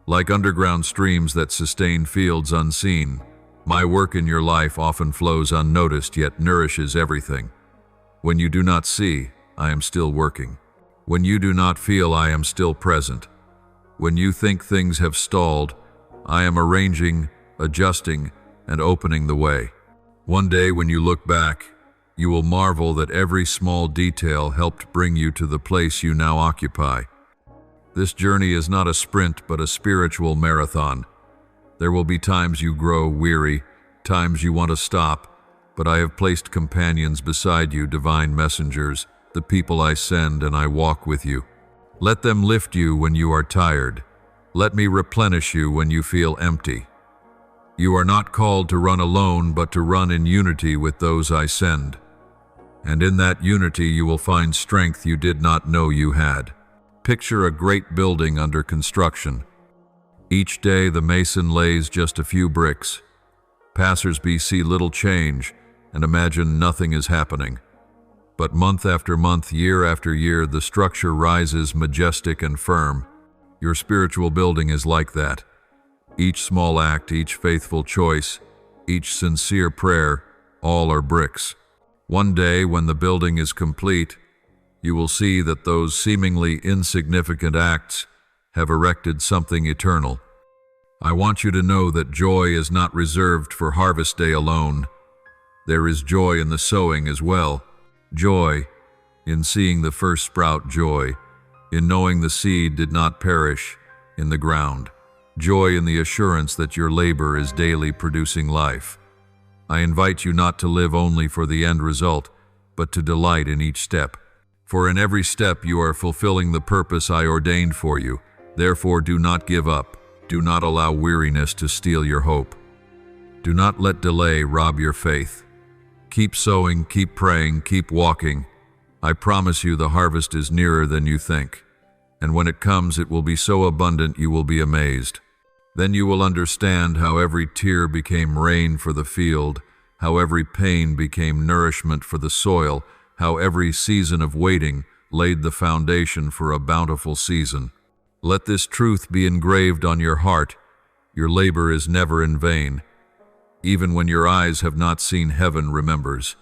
[SPEAKER 1] Like underground streams that sustain fields unseen, my work in your life often flows unnoticed yet nourishes everything. When you do not see, I am still working. When you do not feel, I am still present. When you think things have stalled, I am arranging, adjusting, and opening the way. One day when you look back, you will marvel that every small detail helped bring you to the place you now occupy. This journey is not a sprint but a spiritual marathon. There will be times you grow weary, times you want to stop, but I have placed companions beside you, divine messengers, the people I send, and I walk with you. Let them lift you when you are tired. Let me replenish you when you feel empty. You are not called to run alone, but to run in unity with those I send. And in that unity you will find strength you did not know you had. Picture a great building under construction. Each day the mason lays just a few bricks. Passers-by see little change and imagine nothing is happening. But month after month, year after year, the structure rises majestic and firm. Your spiritual building is like that. Each small act, each faithful choice, each sincere prayer, all are bricks. One day, when the building is complete, you will see that those seemingly insignificant acts have erected something eternal. I want you to know that joy is not reserved for harvest day alone. There is joy in the sowing as well. Joy in seeing the first sprout, joy in knowing the seed did not perish in the ground, joy in the assurance that your labor is daily producing life. I invite you not to live only for the end result, but to delight in each step. For in every step you are fulfilling the purpose I ordained for you. Therefore do not give up. Do not allow weariness to steal your hope. Do not let delay rob your faith. Keep sowing, keep praying, keep walking. I promise you the harvest is nearer than you think. And when it comes, it will be so abundant you will be amazed. Then you will understand how every tear became rain for the field, how every pain became nourishment for the soil, how every season of waiting laid the foundation for a bountiful season. Let this truth be engraved on your heart. Your labor is never in vain. Even when your eyes have not seen, heaven remembers.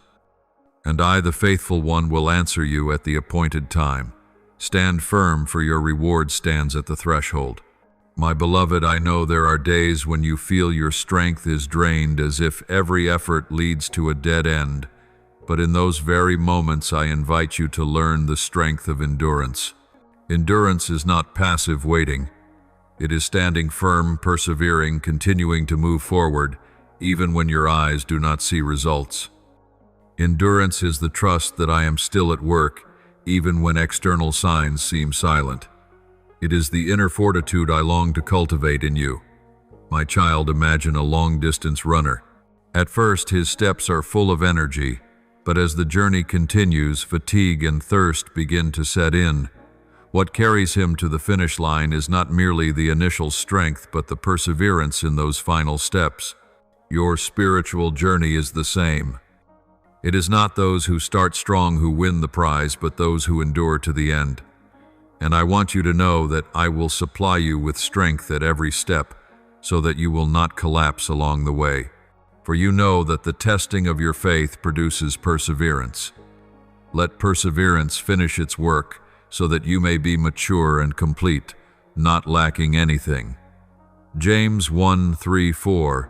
[SPEAKER 1] And I, the faithful one, will answer you at the appointed time. Stand firm, for your reward stands at the threshold. My beloved, I know there are days when you feel your strength is drained, as if every effort leads to a dead end. But in those very moments, I invite you to learn the strength of endurance. Endurance is not passive waiting. It is standing firm, persevering, continuing to move forward, even when your eyes do not see results. Endurance is the trust that I am still at work, even when external signs seem silent. It is the inner fortitude I long to cultivate in you. My child, imagine a long-distance runner. At first, his steps are full of energy, but as the journey continues, fatigue and thirst begin to set in. What carries him to the finish line is not merely the initial strength, but the perseverance in those final steps. Your spiritual journey is the same. It is not those who start strong who win the prize, but those who endure to the end. And I want you to know that I will supply you with strength at every step, so that you will not collapse along the way. For you know that the testing of your faith produces perseverance. Let perseverance finish its work, so that you may be mature and complete, not lacking anything. James 1:3-4.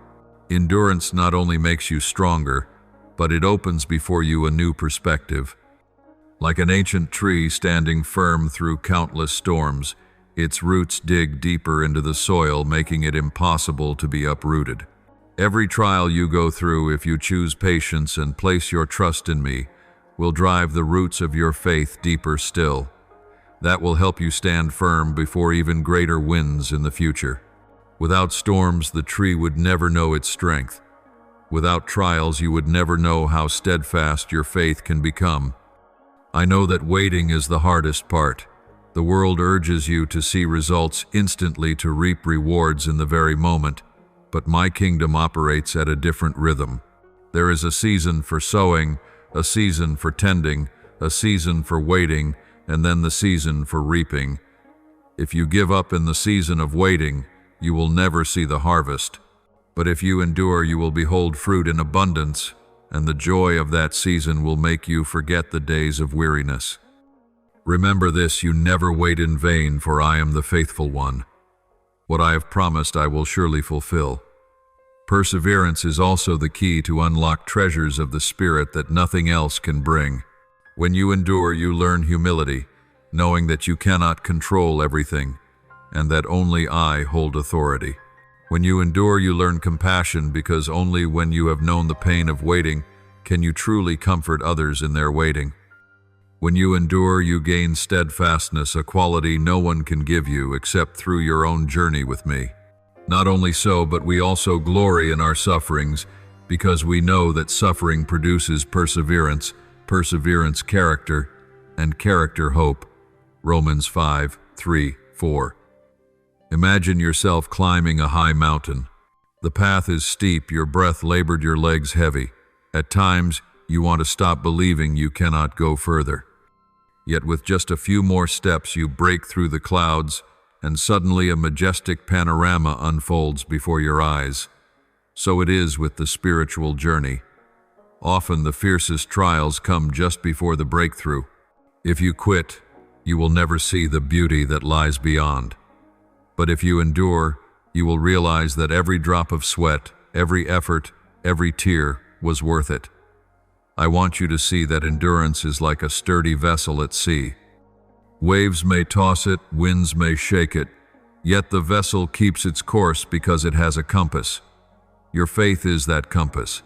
[SPEAKER 1] Endurance not only makes you stronger, but it opens before you a new perspective. Like an ancient tree standing firm through countless storms, its roots dig deeper into the soil, making it impossible to be uprooted. Every trial you go through, if you choose patience and place your trust in me, will drive the roots of your faith deeper still. That will help you stand firm before even greater winds in the future. Without storms, the tree would never know its strength. Without trials, you would never know how steadfast your faith can become. I know that waiting is the hardest part. The world urges you to see results instantly, to reap rewards in the very moment, but my kingdom operates at a different rhythm. There is a season for sowing, a season for tending, a season for waiting, and then the season for reaping. If you give up in the season of waiting, you will never see the harvest. But if you endure, you will behold fruit in abundance, and the joy of that season will make you forget the days of weariness. Remember this: you never wait in vain, for I am the faithful one. What I have promised I will surely fulfill. Perseverance is also the key to unlock treasures of the Spirit that nothing else can bring. When you endure, you learn humility, knowing that you cannot control everything, and that only I hold authority. When you endure, you learn compassion, because only when you have known the pain of waiting can you truly comfort others in their waiting. When you endure, you gain steadfastness, a quality no one can give you except through your own journey with me. Not only so, but we also glory in our sufferings, because we know that suffering produces perseverance, perseverance character, and character hope. Romans 5:3-4. Imagine yourself climbing a high mountain. The path is steep, your breath labored, your legs heavy. At times, you want to stop, believing you cannot go further. Yet with just a few more steps, you break through the clouds, and suddenly a majestic panorama unfolds before your eyes. So it is with the spiritual journey. Often the fiercest trials come just before the breakthrough. If you quit, you will never see the beauty that lies beyond. But if you endure, you will realize that every drop of sweat, every effort, every tear was worth it. I want you to see that endurance is like a sturdy vessel at sea. Waves may toss it, winds may shake it, yet the vessel keeps its course because it has a compass. Your faith is that compass.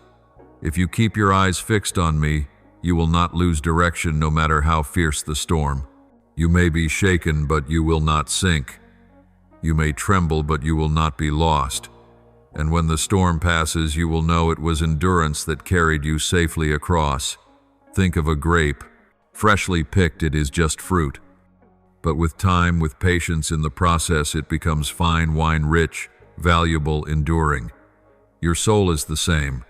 [SPEAKER 1] If you keep your eyes fixed on me, you will not lose direction no matter how fierce the storm. You may be shaken, but you will not sink. You may tremble, but you will not be lost. And when the storm passes, you will know it was endurance that carried you safely across. Think of a grape. Freshly picked, it is just fruit. But with time, with patience in the process, it becomes fine wine, rich, valuable, enduring. Your soul is the same.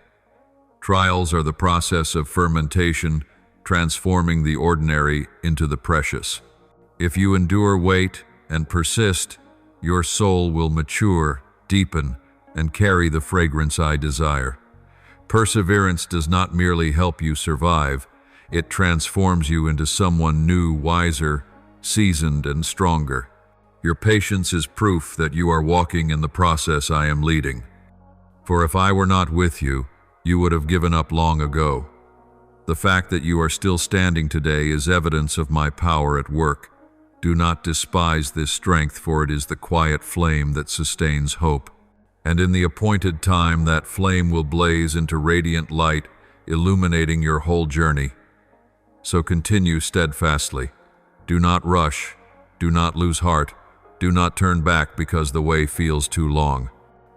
[SPEAKER 1] Trials are the process of fermentation, transforming the ordinary into the precious. If you endure, wait, and persist, your soul will mature, deepen, and carry the fragrance I desire. Perseverance does not merely help you survive, it transforms you into someone new, wiser, seasoned, and stronger. Your patience is proof that you are walking in the process I am leading. For if I were not with you, you would have given up long ago. The fact that you are still standing today is evidence of my power at work. Do not despise this strength, for it is the quiet flame that sustains hope. And in the appointed time, that flame will blaze into radiant light, illuminating your whole journey. So continue steadfastly. Do not rush. Do not lose heart. Do not turn back because the way feels too long.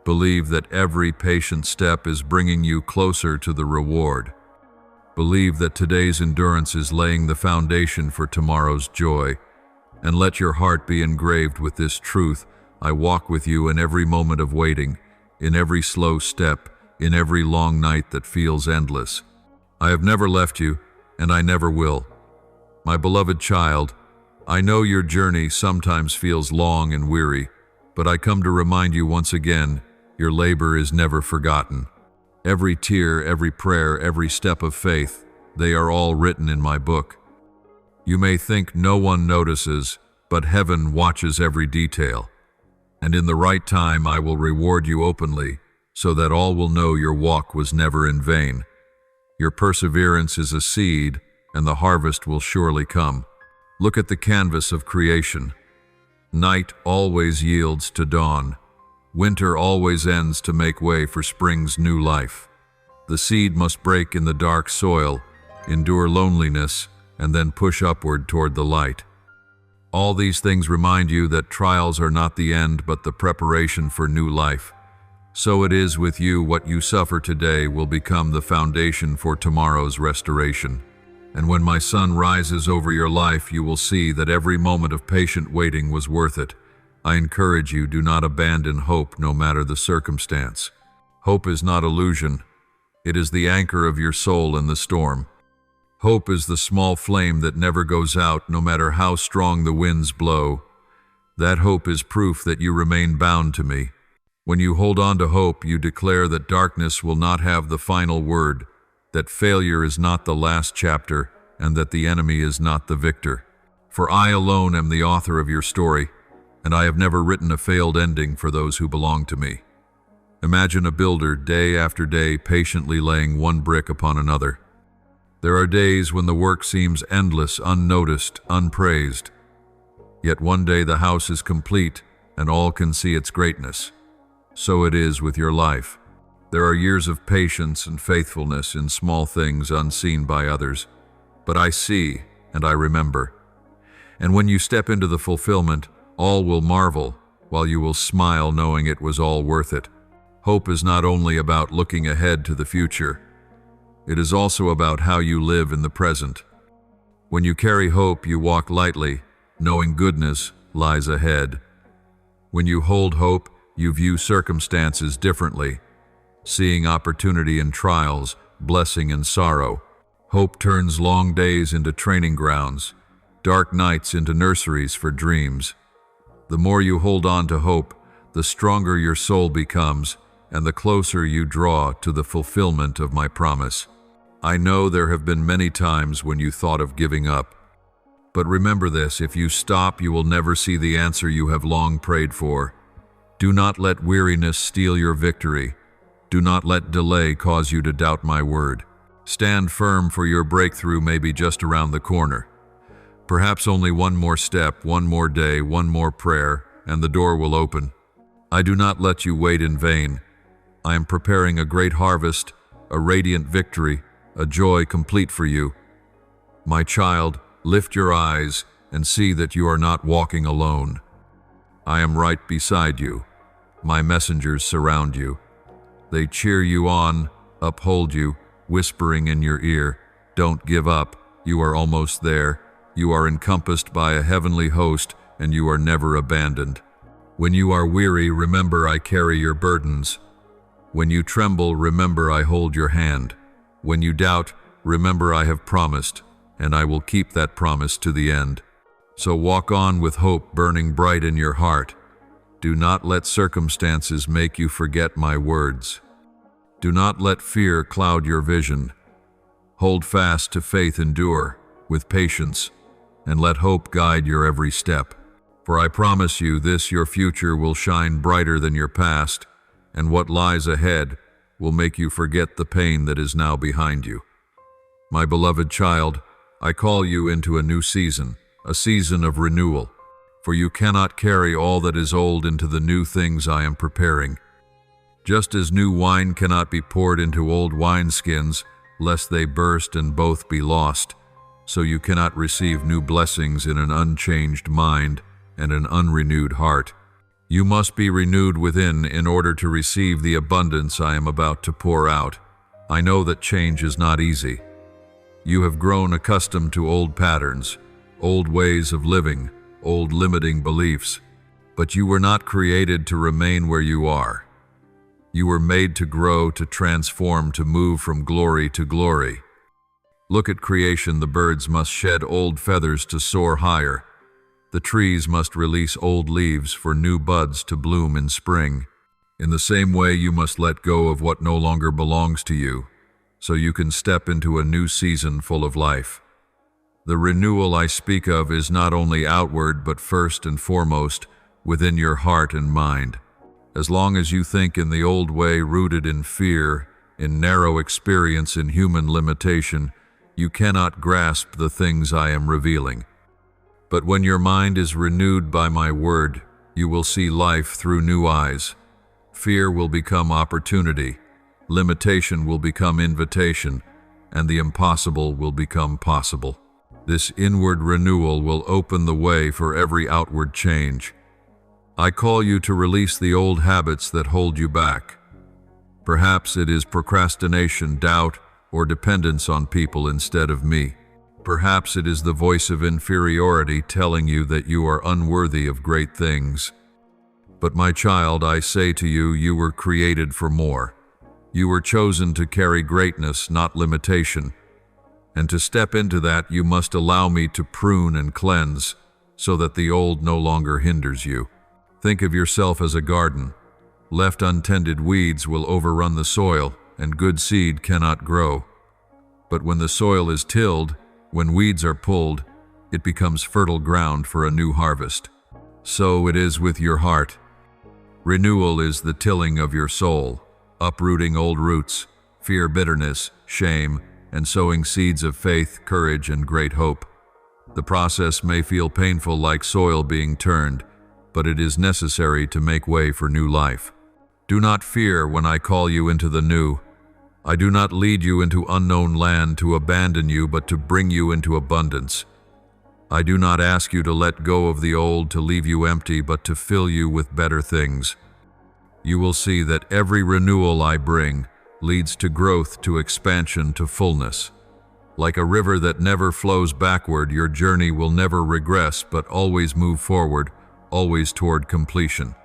[SPEAKER 1] Believe that every patient step is bringing you closer to the reward. Believe that today's endurance is laying the foundation for tomorrow's joy. And let your heart be engraved with this truth: I walk with you in every moment of waiting, in every slow step, in every long night that feels endless. I have never left you, and I never will. My beloved child, I know your journey sometimes feels long and weary, but I come to remind you once again, your labor is never forgotten. Every tear, every prayer, every step of faith, they are all written in my book. You may think no one notices, but heaven watches every detail. And in the right time I will reward you openly, so that all will know your walk was never in vain. Your perseverance is a seed, and the harvest will surely come. Look at the canvas of creation. Night always yields to dawn. Winter always ends to make way for spring's new life. The seed must break in the dark soil, endure loneliness, and then push upward toward the light. All these things remind you that trials are not the end, but the preparation for new life. So it is with you. What you suffer today will become the foundation for tomorrow's restoration. And when my sun rises over your life, you will see that every moment of patient waiting was worth it. I encourage you, do not abandon hope no matter the circumstance. Hope is not illusion. It is the anchor of your soul in the storm. Hope is the small flame that never goes out no matter how strong the winds blow. That hope is proof that you remain bound to me. When you hold on to hope, you declare that darkness will not have the final word, that failure is not the last chapter, and that the enemy is not the victor. For I alone am the author of your story, and I have never written a failed ending for those who belong to me. Imagine a builder day after day patiently laying one brick upon another. There are days when the work seems endless, unnoticed, unpraised. Yet one day the house is complete and all can see its greatness. So it is with your life. There are years of patience and faithfulness in small things unseen by others. But I see and I remember. And when you step into the fulfillment, all will marvel, while you will smile knowing it was all worth it. Hope is not only about looking ahead to the future. It is also about how you live in the present. When you carry hope, you walk lightly, knowing goodness lies ahead. When you hold hope, you view circumstances differently, seeing opportunity in trials, blessing in sorrow. Hope turns long days into training grounds, dark nights into nurseries for dreams. The more you hold on to hope, the stronger your soul becomes, and the closer you draw to the fulfillment of my promise. I know there have been many times when you thought of giving up. But remember this, if you stop, you will never see the answer you have long prayed for. Do not let weariness steal your victory. Do not let delay cause you to doubt my word. Stand firm, for your breakthrough may be just around the corner. Perhaps only one more step, one more day, one more prayer, and the door will open. I do not let you wait in vain. I am preparing a great harvest, a radiant victory, a joy complete for you. My child, lift your eyes and see that you are not walking alone. I am right beside you. My messengers surround you. They cheer you on, uphold you, whispering in your ear, "Don't give up, you are almost there. You are encompassed by a heavenly host, and you are never abandoned." When you are weary, remember I carry your burdens. When you tremble, remember I hold your hand. When you doubt, remember I have promised, and I will keep that promise to the end. So walk on with hope burning bright in your heart. Do not let circumstances make you forget my words. Do not let fear cloud your vision. Hold fast to faith, endure with patience, and let hope guide your every step. For I promise you this, your future will shine brighter than your past, and what lies ahead will make you forget the pain that is now behind you. My beloved child, I call you into a new season, a season of renewal. For you cannot carry all that is old into the new things I am preparing. Just as new wine cannot be poured into old wineskins, lest they burst and both be lost, so you cannot receive new blessings in an unchanged mind and an unrenewed heart. You must be renewed within in order to receive the abundance I am about to pour out. I know that change is not easy. You have grown accustomed to old patterns, old ways of living, old limiting beliefs. But you were not created to remain where you are. You were made to grow, to transform, to move from glory to glory. Look at creation. The birds must shed old feathers to soar higher. The trees must release old leaves for new buds to bloom in spring. In the same way, you must let go of what no longer belongs to you, so you can step into a new season full of life. The renewal I speak of is not only outward, but first and foremost within your heart and mind. As long as you think in the old way, rooted in fear, in narrow experience, in human limitation, you cannot grasp the things I am revealing. But when your mind is renewed by my word, you will see life through new eyes. Fear will become opportunity, limitation will become invitation, and the impossible will become possible. This inward renewal will open the way for every outward change. I call you to release the old habits that hold you back. Perhaps it is procrastination, doubt, or dependence on people instead of me. Perhaps it is the voice of inferiority telling you that you are unworthy of great things. But my child, I say to you, you were created for more. You were chosen to carry greatness, not limitation. And to step into that, you must allow me to prune and cleanse, so that the old no longer hinders you. Think of yourself as a garden. Left untended, weeds will overrun the soil, and good seed cannot grow. But when the soil is tilled, when weeds are pulled, it becomes fertile ground for a new harvest. So it is with your heart. Renewal is the tilling of your soul, uprooting old roots, fear, bitterness, shame, and sowing seeds of faith, courage, and great hope. The process may feel painful, like soil being turned, but it is necessary to make way for new life. Do not fear when I call you into the new. I do not lead you into unknown land to abandon you, but to bring you into abundance. I do not ask you to let go of the old to leave you empty, but to fill you with better things. You will see that every renewal I bring leads to growth, to expansion, to fullness. Like a river that never flows backward, your journey will never regress, but always move forward, always toward completion.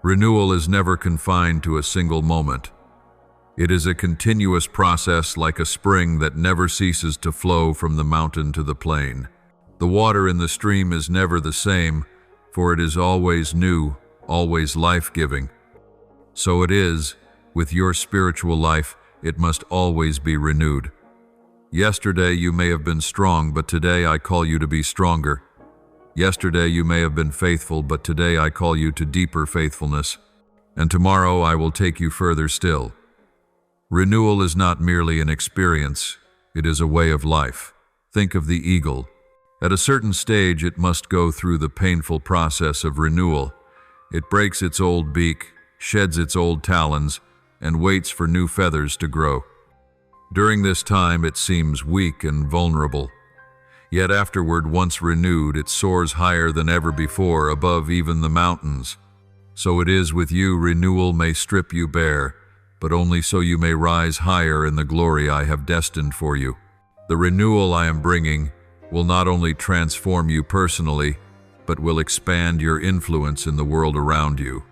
[SPEAKER 1] Renewal is never confined to a single moment. It is a continuous process, like a spring that never ceases to flow from the mountain to the plain. The water in the stream is never the same, for it is always new, always life-giving. So it is with your spiritual life. It must always be renewed. Yesterday you may have been strong, but today I call you to be stronger. Yesterday you may have been faithful, but today I call you to deeper faithfulness. And tomorrow I will take you further still. Renewal is not merely an experience, it is a way of life. Think of the eagle. At a certain stage, it must go through the painful process of renewal. It breaks its old beak, sheds its old talons, and waits for new feathers to grow. During this time, it seems weak and vulnerable. Yet afterward, once renewed, it soars higher than ever before, above even the mountains. So it is with you. Renewal may strip you bare, but only so you may rise higher in the glory I have destined for you. The renewal I am bringing will not only transform you personally, but will expand your influence in the world around you.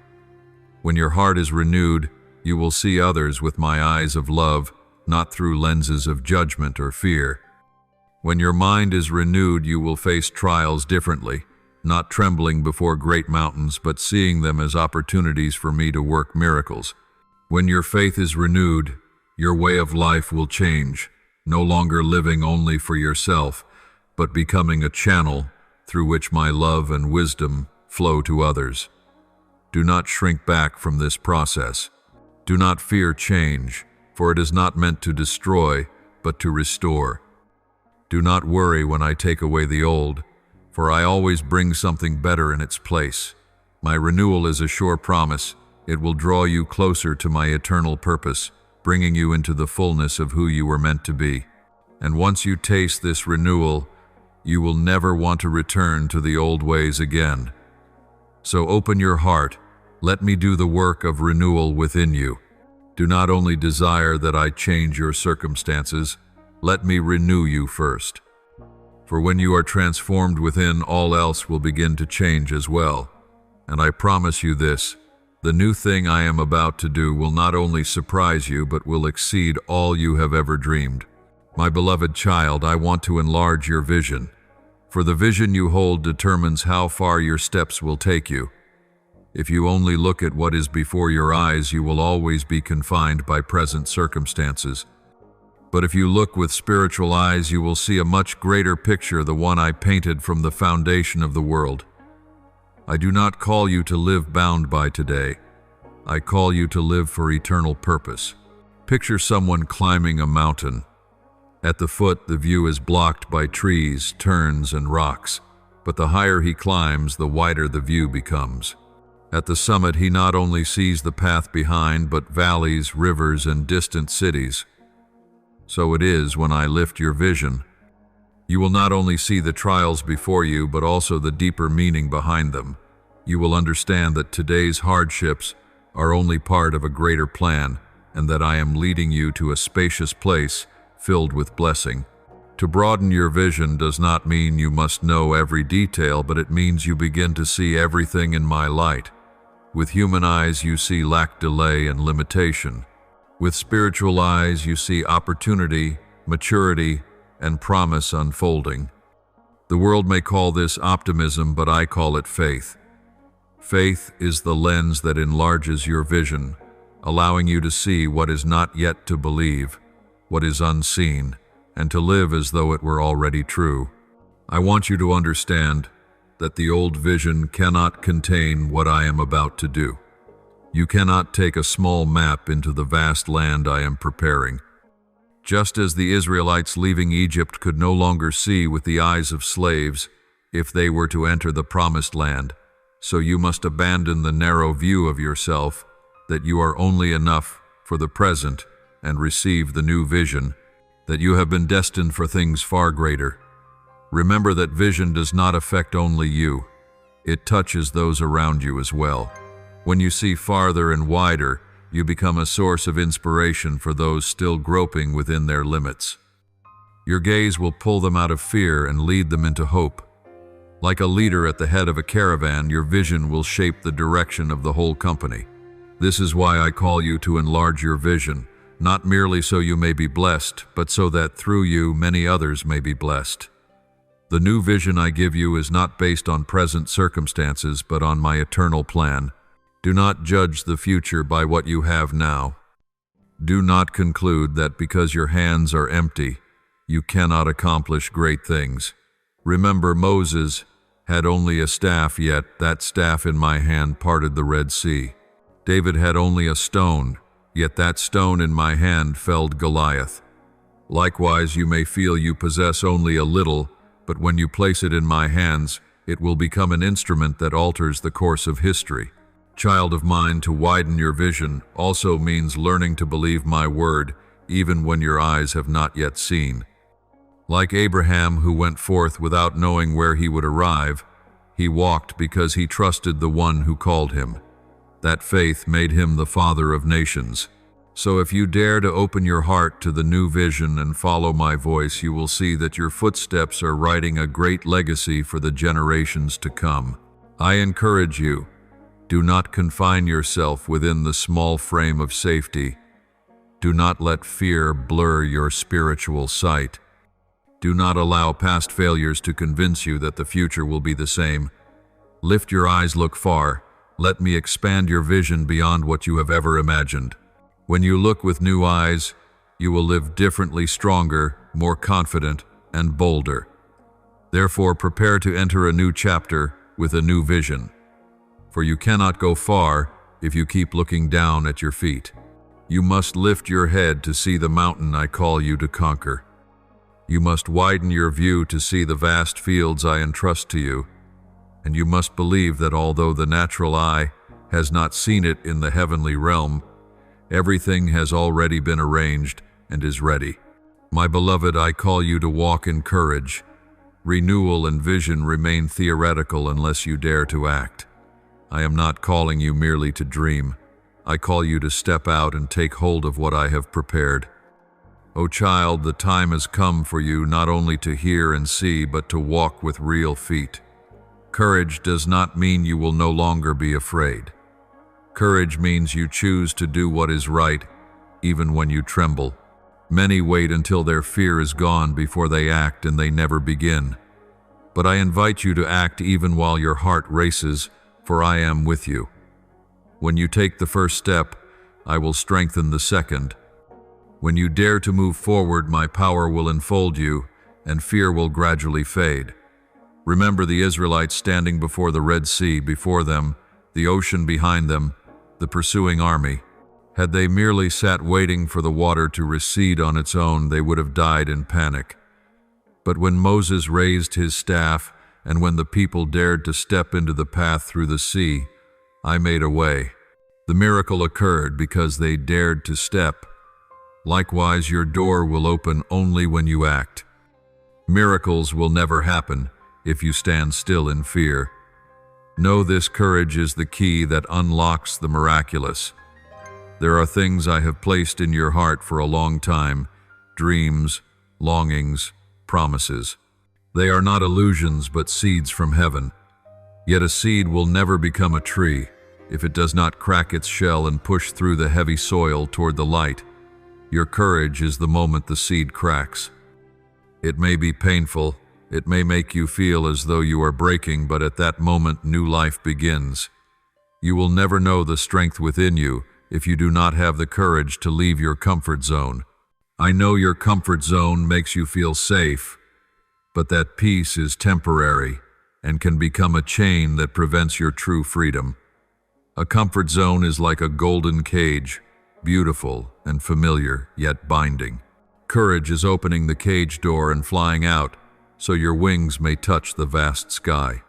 [SPEAKER 1] When your heart is renewed, you will see others with my eyes of love, not through lenses of judgment or fear. When your mind is renewed, you will face trials differently, not trembling before great mountains, but seeing them as opportunities for me to work miracles. When your faith is renewed, your way of life will change, no longer living only for yourself, but becoming a channel through which my love and wisdom flow to others. Do not shrink back from this process. Do not fear change, for it is not meant to destroy, but to restore. Do not worry when I take away the old, for I always bring something better in its place. My renewal is a sure promise. It will draw you closer to my eternal purpose, bringing you into the fullness of who you were meant to be. And once you taste this renewal, you will never want to return to the old ways again. So open your heart. Let me do the work of renewal within you. Do not only desire that I change your circumstances, let me renew you first. For when you are transformed within, all else will begin to change as well. And I promise you this, the new thing I am about to do will not only surprise you, but will exceed all you have ever dreamed. My beloved child, I want to enlarge your vision, for the vision you hold determines how far your steps will take you. If you only look at what is before your eyes, you will always be confined by present circumstances. But if you look with spiritual eyes, you will see a much greater picture, the one I painted from the foundation of the world. I do not call you to live bound by today. I call you to live for eternal purpose. Picture someone climbing a mountain. At the foot, the view is blocked by trees, turns, and rocks. But the higher he climbs, the wider the view becomes. At the summit, he not only sees the path behind, but valleys, rivers, and distant cities. So it is when I lift your vision. You will not only see the trials before you, but also the deeper meaning behind them. You will understand that today's hardships are only part of a greater plan, and that I am leading you to a spacious place filled with blessing. To broaden your vision does not mean you must know every detail, but it means you begin to see everything in my light. With human eyes, you see lack, delay, and limitation. With spiritual eyes, you see opportunity, maturity, and promise unfolding. The world may call this optimism, but I call it faith. Faith is the lens that enlarges your vision, allowing you to see what is not yet to believe, what is unseen, and to live as though it were already true. I want you to understand that the old vision cannot contain what I am about to do. You cannot take a small map into the vast land I am preparing. Just as the Israelites leaving Egypt could no longer see with the eyes of slaves if they were to enter the promised land, so you must abandon the narrow view of yourself that you are only enough for the present and receive the new vision, that you have been destined for things far greater. Remember that vision does not affect only you. It touches those around you as well. When you see farther and wider, you become a source of inspiration for those still groping within their limits. Your gaze will pull them out of fear and lead them into hope. Like a leader at the head of a caravan, your vision will shape the direction of the whole company. This is why I call you to enlarge your vision, not merely so you may be blessed, but so that through you many others may be blessed. The new vision I give you is not based on present circumstances, but on my eternal plan. Do not judge the future by what you have now. Do not conclude that because your hands are empty, you cannot accomplish great things. Remember, Moses had only a staff, yet that staff in my hand parted the Red Sea. David had only a stone, yet that stone in my hand felled Goliath. Likewise, you may feel you possess only a little, but when you place it in my hands, it will become an instrument that alters the course of history. Child of mine, to widen your vision also means learning to believe my word, even when your eyes have not yet seen. Like Abraham, who went forth without knowing where he would arrive, he walked because he trusted the one who called him. That faith made him the father of nations. So if you dare to open your heart to the new vision and follow my voice, you will see that your footsteps are writing a great legacy for the generations to come. I encourage you, do not confine yourself within the small frame of safety. Do not let fear blur your spiritual sight. Do not allow past failures to convince you that the future will be the same. Lift your eyes, look far. Let me expand your vision beyond what you have ever imagined. When you look with new eyes, you will live differently, stronger, more confident, and bolder. Therefore, prepare to enter a new chapter with a new vision. For you cannot go far if you keep looking down at your feet. You must lift your head to see the mountain I call you to conquer. You must widen your view to see the vast fields I entrust to you. And you must believe that although the natural eye has not seen it in the heavenly realm, everything has already been arranged and is ready. My beloved, I call you to walk in courage. Renewal and vision remain theoretical unless you dare to act. I am not calling you merely to dream. I call you to step out and take hold of what I have prepared. O child, the time has come for you not only to hear and see, but to walk with real feet. Courage does not mean you will no longer be afraid. Courage means you choose to do what is right, even when you tremble. Many wait until their fear is gone before they act, and they never begin. But I invite you to act even while your heart races, for I am with you. When you take the first step, I will strengthen the second. When you dare to move forward, my power will enfold you, and fear will gradually fade. Remember the Israelites standing before the Red Sea, before them, the ocean behind them, the pursuing army. Had they merely sat waiting for the water to recede on its own, they would have died in panic. But when Moses raised his staff, and when the people dared to step into the path through the sea, I made a way. The miracle occurred because they dared to step. Likewise, your door will open only when you act. Miracles will never happen if you stand still in fear. Know this: courage is the key that unlocks the miraculous. There are things I have placed in your heart for a long time: dreams, longings, promises. They are not illusions but seeds from heaven. Yet a seed will never become a tree if it does not crack its shell and push through the heavy soil toward the light. Your courage is the moment the seed cracks. It may be painful, it may make you feel as though you are breaking, but at that moment new life begins. You will never know the strength within you if you do not have the courage to leave your comfort zone. I know your comfort zone makes you feel safe, but that peace is temporary and can become a chain that prevents your true freedom. A comfort zone is like a golden cage, beautiful and familiar, yet binding. Courage is opening the cage door and flying out, so your wings may touch the vast sky.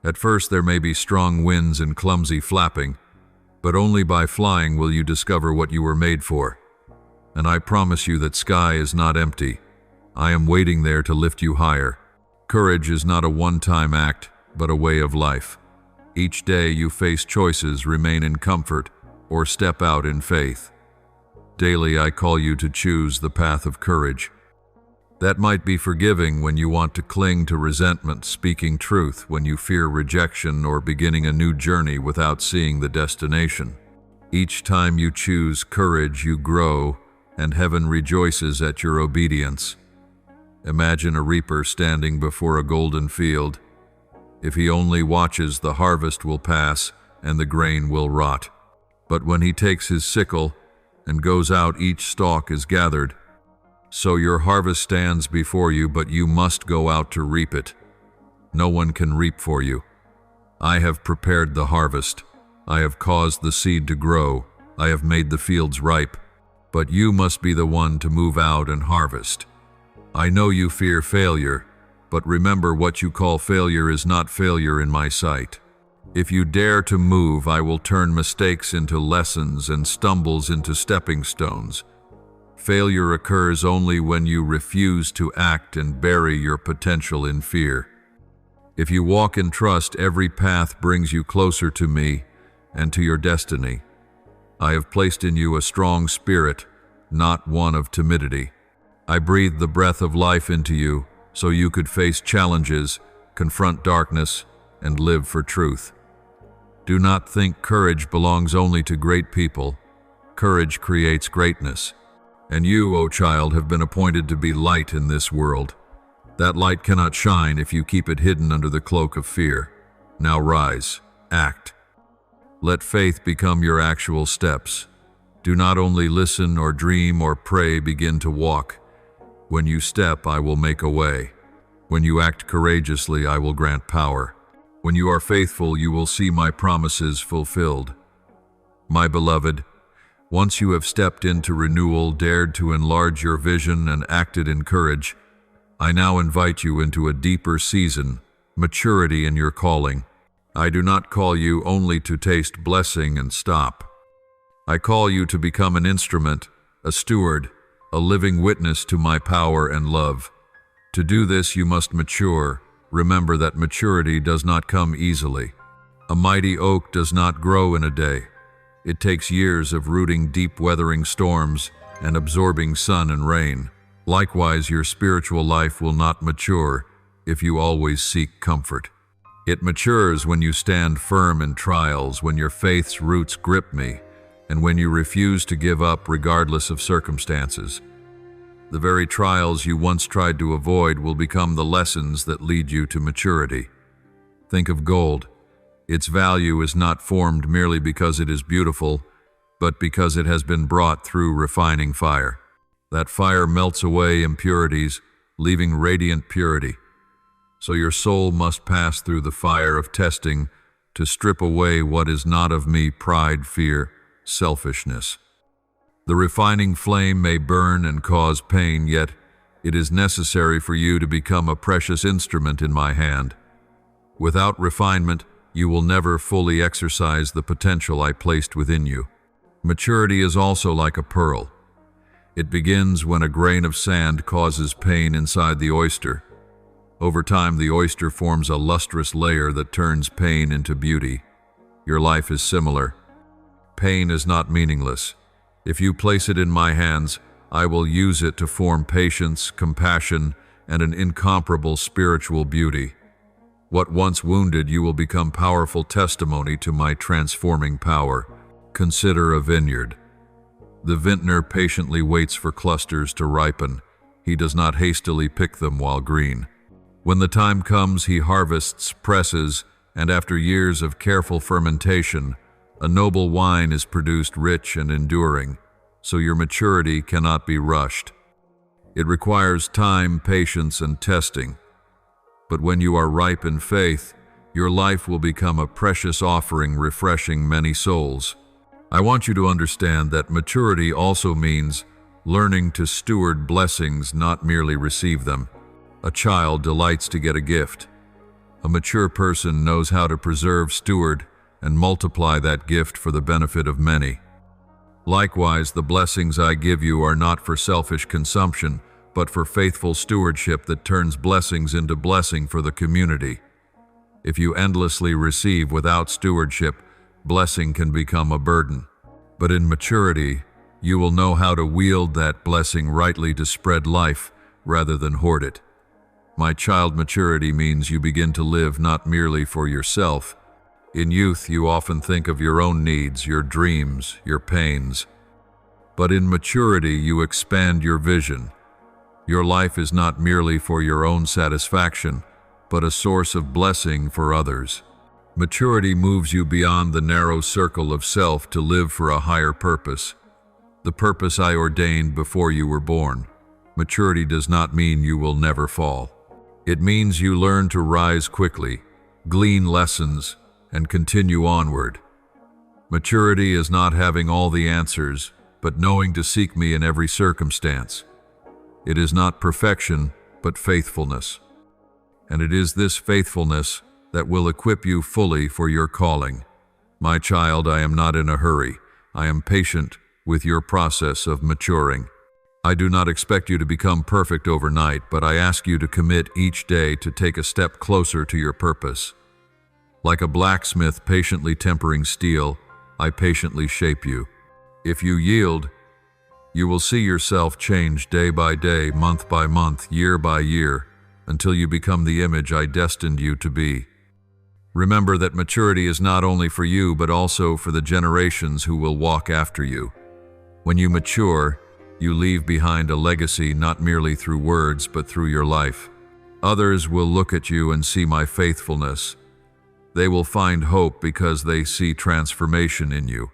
[SPEAKER 1] At first there may be strong winds and clumsy flapping, but only by flying will you discover what you were made for. And I promise you that sky is not empty. I am waiting there to lift you higher. Courage is not a one-time act, but a way of life. Each day you face choices, remain in comfort, or step out in faith. Daily I call you to choose the path of courage. That might be forgiving when you want to cling to resentment, speaking truth when you fear rejection, or beginning a new journey without seeing the destination. Each time you choose courage, you grow, and heaven rejoices at your obedience. Imagine a reaper standing before a golden field. If he only watches, the harvest will pass and the grain will rot. But when he takes his sickle and goes out, each stalk is gathered. So your harvest stands before you, but you must go out to reap it. No one can reap for you. I have prepared the harvest. I have caused the seed to grow. I have made the fields ripe. But you must be the one to move out and harvest. I know you fear failure, but remember, what you call failure is not failure in my sight. If you dare to move, I will turn mistakes into lessons and stumbles into stepping stones. Failure occurs only when you refuse to act and bury your potential in fear. If you walk in trust, every path brings you closer to me and to your destiny. I have placed in you a strong spirit, not one of timidity. I breathed the breath of life into you so you could face challenges, confront darkness, and live for truth. Do not think courage belongs only to great people. Courage creates greatness. And you, O child, have been appointed to be light in this world. That light cannot shine if you keep it hidden under the cloak of fear. Now rise, act. Let faith become your actual steps. Do not only listen or dream or pray, begin to walk. When you step, I will make a way. When you act courageously, I will grant power. When you are faithful, you will see my promises fulfilled. My beloved, once you have stepped into renewal, dared to enlarge your vision, and acted in courage, I now invite you into a deeper season, maturity in your calling. I do not call you only to taste blessing and stop. I call you to become an instrument, a steward, a living witness to my power and love. To do this, you must mature. Remember that maturity does not come easily. A mighty oak does not grow in a day. It takes years of rooting deep, weathering storms, and absorbing sun and rain. Likewise, your spiritual life will not mature if you always seek comfort. It matures when you stand firm in trials, when your faith's roots grip me, and when you refuse to give up regardless of circumstances. The very trials you once tried to avoid will become the lessons that lead you to maturity. Think of gold. Its value is not formed merely because it is beautiful, but because it has been brought through refining fire. That fire melts away impurities, leaving radiant purity. So your soul must pass through the fire of testing to strip away what is not of me: pride, fear, selfishness. The refining flame may burn and cause pain, yet it is necessary for you to become a precious instrument in my hand. Without refinement, you will never fully exercise the potential I placed within you. Maturity is also like a pearl. It begins when a grain of sand causes pain inside the oyster. Over time, the oyster forms a lustrous layer that turns pain into beauty. Your life is similar. Pain is not meaningless. If you place it in my hands, I will use it to form patience, compassion, and an incomparable spiritual beauty. What once wounded you will become powerful testimony to my transforming power. Consider a vineyard. The vintner patiently waits for clusters to ripen. He does not hastily pick them while green. When the time comes, he harvests, presses, and after years of careful fermentation, a noble wine is produced rich and enduring, so your maturity cannot be rushed. It requires time, patience, and testing. But when you are ripe in faith, your life will become a precious offering refreshing many souls. I want you to understand that maturity also means learning to steward blessings, not merely receive them. A child delights to get a gift. A mature person knows how to preserve, steward, and multiply that gift for the benefit of many. Likewise, the blessings I give you are not for selfish consumption, but for faithful stewardship that turns blessings into blessing for the community. If you endlessly receive without stewardship, blessing can become a burden. But in maturity, you will know how to wield that blessing rightly to spread life rather than hoard it. My child, maturity means you begin to live not merely for yourself. In youth, you often think of your own needs, your dreams, your pains. But in maturity, you expand your vision. Your life is not merely for your own satisfaction, but a source of blessing for others. Maturity moves you beyond the narrow circle of self to live for a higher purpose, the purpose I ordained before you were born. Maturity does not mean you will never fall. It means you learn to rise quickly, glean lessons, and continue onward. Maturity is not having all the answers, but knowing to seek me in every circumstance. It is not perfection, but faithfulness. And it is this faithfulness that will equip you fully for your calling. My child, I am not in a hurry. I am patient with your process of maturing. I do not expect you to become perfect overnight, but I ask you to commit each day to take a step closer to your purpose. Like a blacksmith patiently tempering steel, I patiently shape you. If you yield, you will see yourself change day by day, month by month, year by year, until you become the image I destined you to be. Remember that maturity is not only for you, but also for the generations who will walk after you. When you mature, you leave behind a legacy not merely through words, but through your life. Others will look at you and see my faithfulness. They will find hope because they see transformation in you.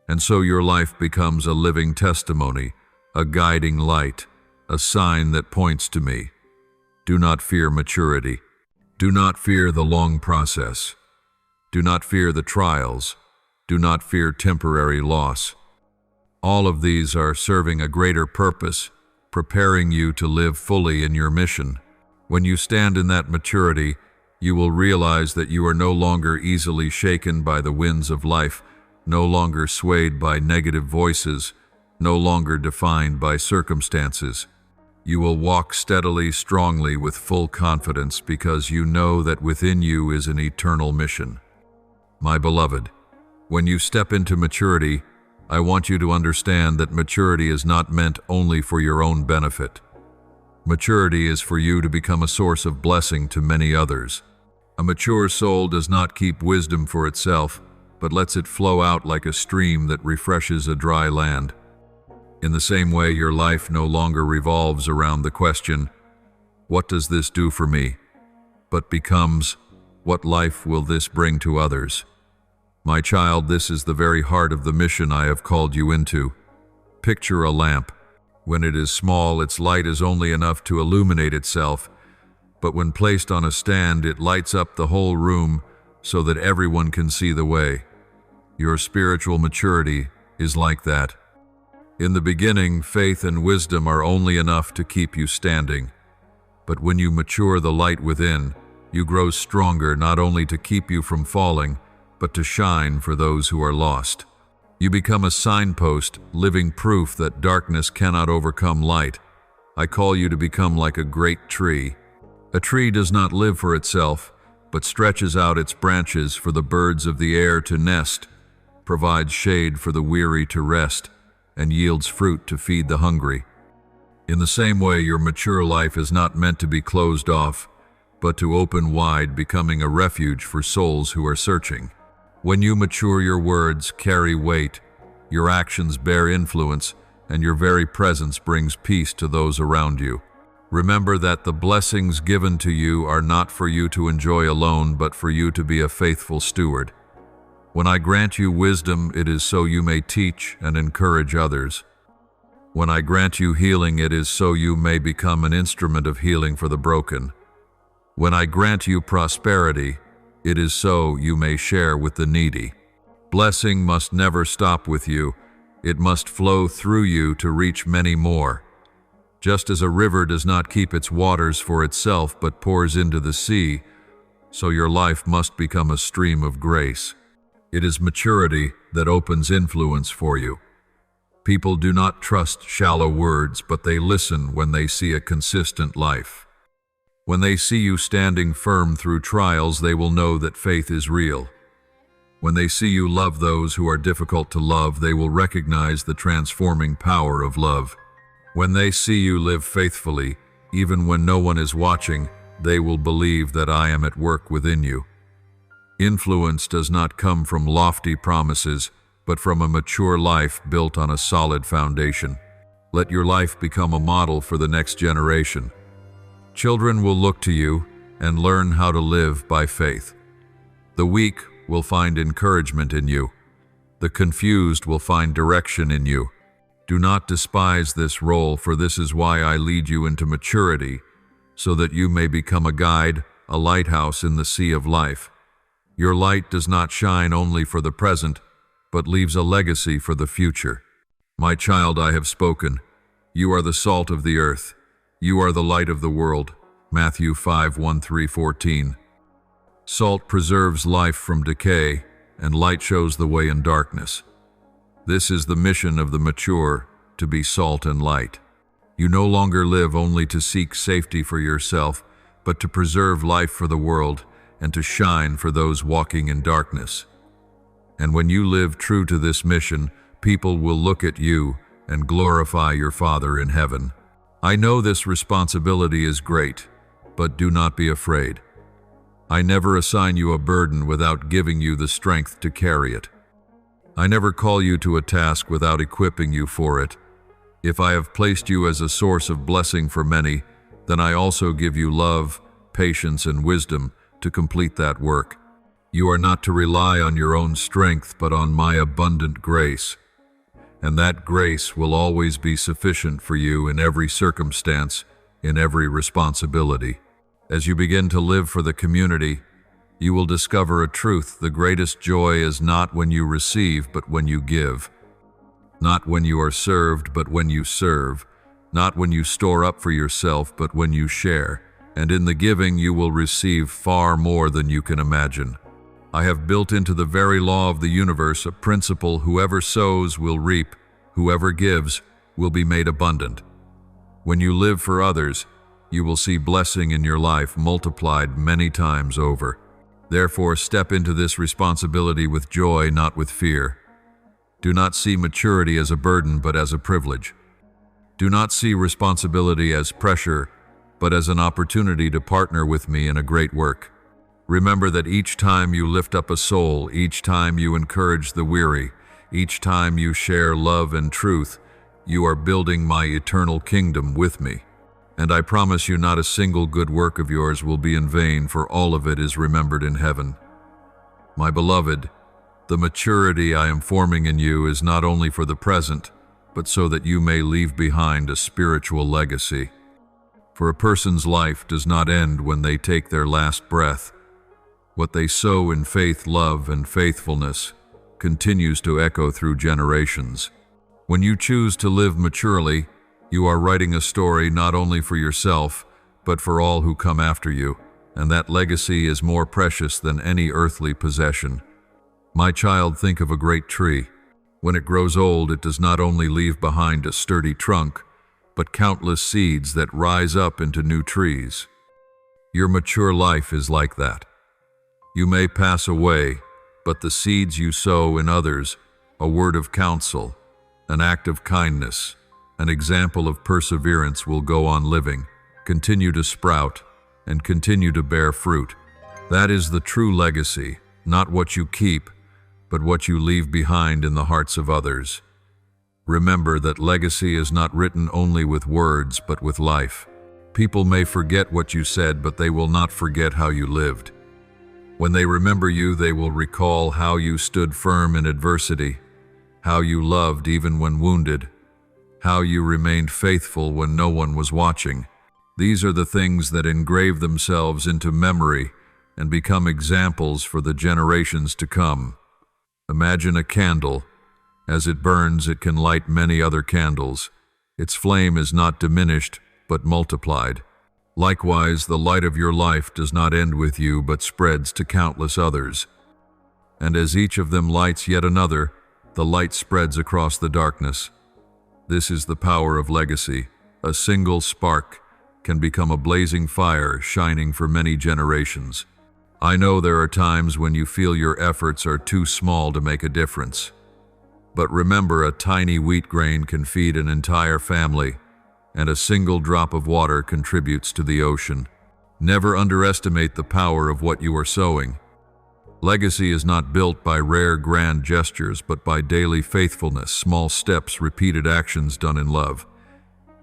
[SPEAKER 1] And so your life becomes a living testimony, a guiding light, a sign that points to me. Do not fear maturity. Do not fear the long process. Do not fear the trials. Do not fear temporary loss. All of these are serving a greater purpose, preparing you to live fully in your mission. When you stand in that maturity, you will realize that you are no longer easily shaken by the winds of life, no longer swayed by negative voices, no longer defined by circumstances. You will walk steadily, strongly, with full confidence because you know that within you is an eternal mission. My beloved, when you step into maturity, I want you to understand that maturity is not meant only for your own benefit. Maturity is for you to become a source of blessing to many others. A mature soul does not keep wisdom for itself, but lets it flow out like a stream that refreshes a dry land. In the same way, your life no longer revolves around the question, "What does this do for me?" but becomes, "What life will this bring to others?" My child, this is the very heart of the mission I have called you into. Picture a lamp. When it is small, its light is only enough to illuminate itself, but when placed on a stand, it lights up the whole room so that everyone can see the way. Your spiritual maturity is like that. In the beginning, faith and wisdom are only enough to keep you standing. But when you mature the light within, you grow stronger not only to keep you from falling, but to shine for those who are lost. You become a signpost, living proof that darkness cannot overcome light. I call you to become like a great tree. A tree does not live for itself, but stretches out its branches for the birds of the air to nest, provides shade for the weary to rest, and yields fruit to feed the hungry. In the same way, your mature life is not meant to be closed off, but to open wide, becoming a refuge for souls who are searching. When you mature, your words carry weight, your actions bear influence, and your very presence brings peace to those around you. Remember that the blessings given to you are not for you to enjoy alone, but for you to be a faithful steward. When I grant you wisdom, it is so you may teach and encourage others. When I grant you healing, it is so you may become an instrument of healing for the broken. When I grant you prosperity, it is so you may share with the needy. Blessing must never stop with you. It must flow through you to reach many more. Just as a river does not keep its waters for itself but pours into the sea, so your life must become a stream of grace. It is maturity that opens influence for you. People do not trust shallow words, but they listen when they see a consistent life. When they see you standing firm through trials, they will know that faith is real. When they see you love those who are difficult to love, they will recognize the transforming power of love. When they see you live faithfully, even when no one is watching, they will believe that I am at work within you. Influence does not come from lofty promises, but from a mature life built on a solid foundation. Let your life become a model for the next generation. Children will look to you and learn how to live by faith. The weak will find encouragement in you. The confused will find direction in you. Do not despise this role, for this is why I lead you into maturity, so that you may become a guide, a lighthouse in the sea of life. Your light does not shine only for the present, but leaves a legacy for the future. My child, I have spoken. You are the salt of the earth. You are the light of the world. Matthew 5:1-14. Salt preserves life from decay, and light shows the way in darkness. This is the mission of the mature, to be salt and light. You no longer live only to seek safety for yourself, but to preserve life for the world and to shine for those walking in darkness. And when you live true to this mission, people will look at you and glorify your Father in heaven. I know this responsibility is great, but do not be afraid. I never assign you a burden without giving you the strength to carry it. I never call you to a task without equipping you for it. If I have placed you as a source of blessing for many, then I also give you love, patience, and wisdom to complete that work. You are not to rely on your own strength, but on my abundant grace. And that grace will always be sufficient for you in every circumstance, in every responsibility. As you begin to live for the community, you will discover a truth: the greatest joy is not when you receive, but when you give. Not when you are served, but when you serve. Not when you store up for yourself, but when you share. And in the giving you will receive far more than you can imagine. I have built into the very law of the universe a principle: whoever sows will reap, whoever gives will be made abundant. When you live for others, you will see blessing in your life multiplied many times over. Therefore, step into this responsibility with joy, not with fear. Do not see maturity as a burden, but as a privilege. Do not see responsibility as pressure, but as an opportunity to partner with me in a great work. Remember that each time you lift up a soul, each time you encourage the weary, each time you share love and truth, you are building my eternal kingdom with me. And I promise you, not a single good work of yours will be in vain, for all of it is remembered in heaven. My beloved, the maturity I am forming in you is not only for the present, but so that you may leave behind a spiritual legacy. For a person's life does not end when they take their last breath. What they sow in faith, love, and faithfulness continues to echo through generations. When you choose to live maturely, you are writing a story not only for yourself, but for all who come after you, and that legacy is more precious than any earthly possession. My child, think of a great tree. When it grows old, it does not only leave behind a sturdy trunk, but countless seeds that rise up into new trees. Your mature life is like that. You may pass away, but the seeds you sow in others, a word of counsel, an act of kindness, An example of perseverance will go on living, continue to sprout, and continue to bear fruit. That is the true legacy, not what you keep, but what you leave behind in the hearts of others. Remember that legacy is not written only with words, but with life. People may forget what you said, but they will not forget how you lived. When they remember you, they will recall how you stood firm in adversity, how you loved even when wounded, how you remained faithful when no one was watching. These are the things that engrave themselves into memory and become examples for the generations to come. Imagine a candle. As it burns, it can light many other candles. Its flame is not diminished, but multiplied. Likewise, the light of your life does not end with you, but spreads to countless others. And as each of them lights yet another, the light spreads across the darkness. This is the power of legacy. A single spark can become a blazing fire, shining for many generations. I know there are times when you feel your efforts are too small to make a difference. But remember, a tiny wheat grain can feed an entire family, and a single drop of water contributes to the ocean. Never underestimate the power of what you are sowing. Legacy is not built by rare grand gestures, but by daily faithfulness, small steps, repeated actions done in love.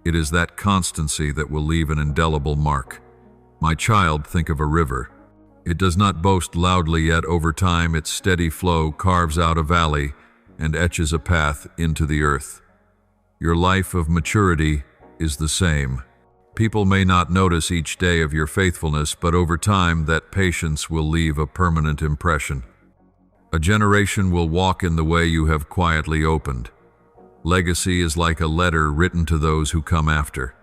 [SPEAKER 1] It is that constancy that will leave an indelible mark. My child, think of a river. It does not boast loudly, yet over time its steady flow carves out a valley and etches a path into the earth. Your life of maturity is the same. People may not notice each day of your faithfulness, but over time that patience will leave a permanent impression. A generation will walk in the way you have quietly opened. Legacy is like a letter written to those who come after.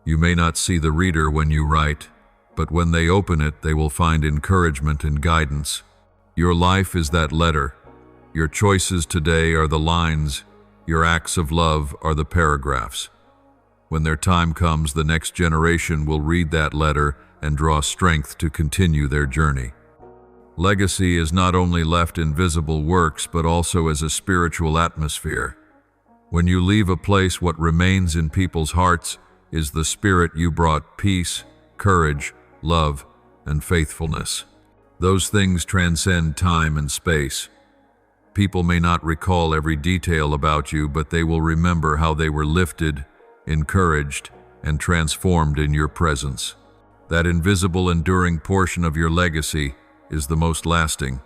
[SPEAKER 1] You may not see the reader when you write, but when they open it, they will find encouragement and guidance. Your life is that letter. Your choices today are the lines. Your acts of love are the paragraphs. When their time comes, the next generation will read that letter and draw strength to continue their journey. Legacy is not only left in visible works, but also as a spiritual atmosphere. When you leave a place, what remains in people's hearts is the spirit you brought: peace, courage, love, and faithfulness. Those things transcend time and space. People may not recall every detail about you, but they will remember how they were lifted, encouraged, and transformed in your presence. That invisible, enduring portion of your legacy is the most lasting.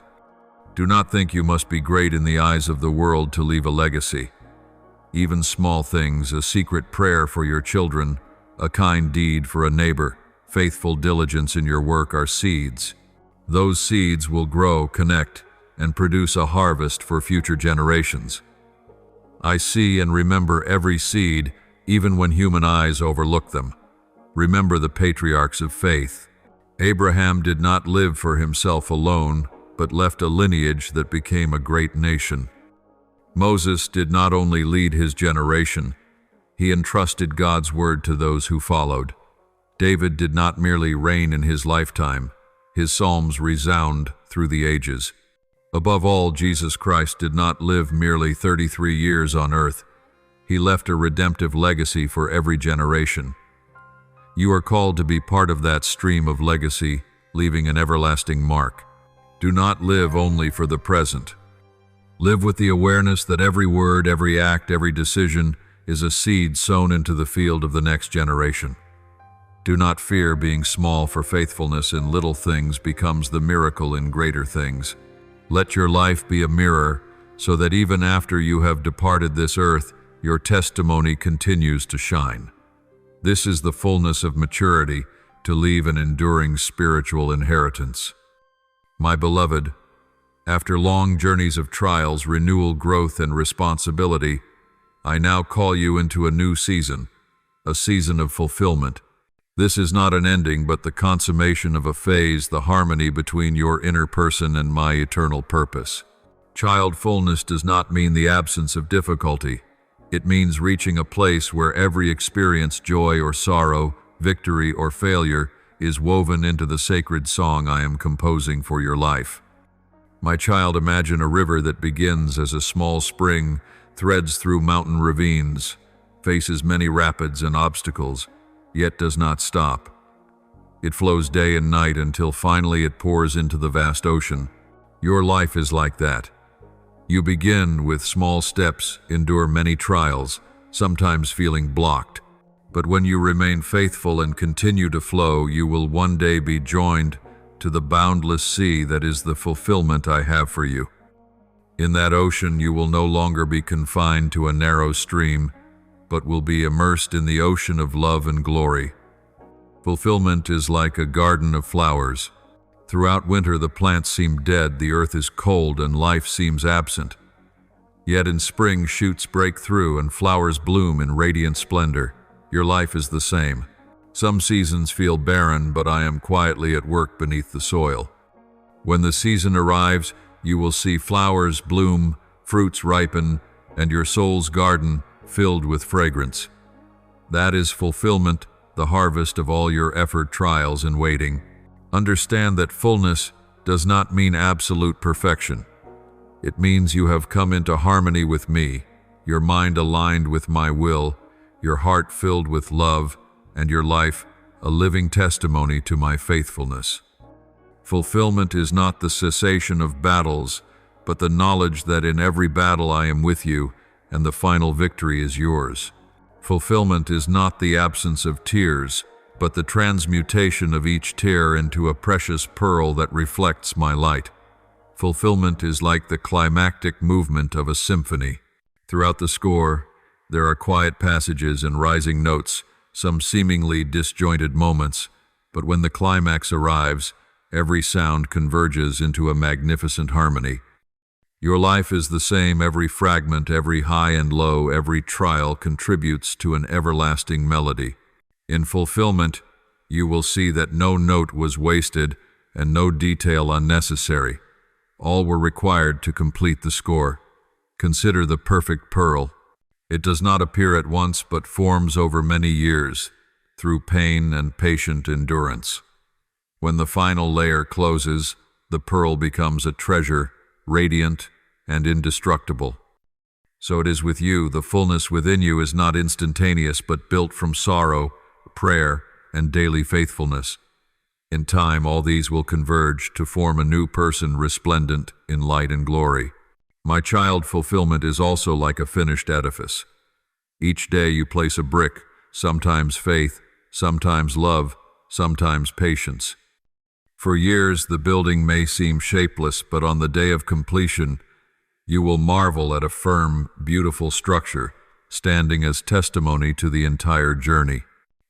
[SPEAKER 1] Do not think you must be great in the eyes of the world to leave a legacy. Even small things, a secret prayer for your children, a kind deed for a neighbor, faithful diligence in your work are seeds. Those seeds will grow, connect, and produce a harvest for future generations. I see and remember every seed, even when human eyes overlook them. Remember the patriarchs of faith. Abraham did not live for himself alone, but left a lineage that became a great nation. Moses did not only lead his generation, he entrusted God's word to those who followed. David did not merely reign in his lifetime, his psalms resound through the ages. Above all, Jesus Christ did not live merely 33 years on earth. He left a redemptive legacy for every generation. You are called to be part of that stream of legacy, leaving an everlasting mark. Do not live only for the present. Live with the awareness that every word, every act, every decision is a seed sown into the field of the next generation. Do not fear being small, for faithfulness in little things becomes the miracle in greater things. Let your life be a mirror, so that even after you have departed this earth, your testimony continues to shine. This is the fullness of maturity, to leave an enduring spiritual inheritance. My beloved, after long journeys of trials, renewal, growth, and responsibility, I now call you into a new season, a season of fulfillment. This is not an ending, but the consummation of a phase, the harmony between your inner person and my eternal purpose. Childfulness does not mean the absence of difficulty. It means reaching a place where every experience, joy or sorrow, victory or failure, is woven into the sacred song I am composing for your life. My child, imagine a river that begins as a small spring, threads through mountain ravines, faces many rapids and obstacles, yet does not stop. It flows day and night until finally it pours into the vast ocean. Your life is like that. You begin with small steps, endure many trials, sometimes feeling blocked. But when you remain faithful and continue to flow, you will one day be joined to the boundless sea that is the fulfillment I have for you. In that ocean, you will no longer be confined to a narrow stream, but will be immersed in the ocean of love and glory. Fulfillment is like a garden of flowers. Throughout winter, the plants seem dead, the earth is cold, and life seems absent. Yet in spring, shoots break through and flowers bloom in radiant splendor. Your life is the same. Some seasons feel barren, but I am quietly at work beneath the soil. When the season arrives, you will see flowers bloom, fruits ripen, and your soul's garden filled with fragrance. That is fulfillment, the harvest of all your effort, trials, and waiting. Understand that fullness does not mean absolute perfection. It means you have come into harmony with me, your mind aligned with my will, your heart filled with love, and your life a living testimony to my faithfulness. Fulfillment is not the cessation of battles, but the knowledge that in every battle I am with you, and the final victory is yours. Fulfillment is not the absence of tears, but the transmutation of each tear into a precious pearl that reflects my light. Fulfillment is like the climactic movement of a symphony. Throughout the score, there are quiet passages and rising notes, some seemingly disjointed moments, but when the climax arrives, every sound converges into a magnificent harmony. Your life is the same. Every fragment, every high and low, every trial contributes to an everlasting melody. In fulfillment, you will see that no note was wasted and no detail unnecessary. All were required to complete the score. Consider the perfect pearl. It does not appear at once but forms over many years, through pain and patient endurance. When the final layer closes, the pearl becomes a treasure, radiant and indestructible. So it is with you. The fullness within you is not instantaneous but built from sorrow, prayer, and daily faithfulness. In time, all these will converge to form a new person resplendent in light and glory. My child, fulfillment is also like a finished edifice. Each day you place a brick, sometimes faith, sometimes love, sometimes patience. For years the building may seem shapeless, but on the day of completion, you will marvel at a firm, beautiful structure, standing as testimony to the entire journey.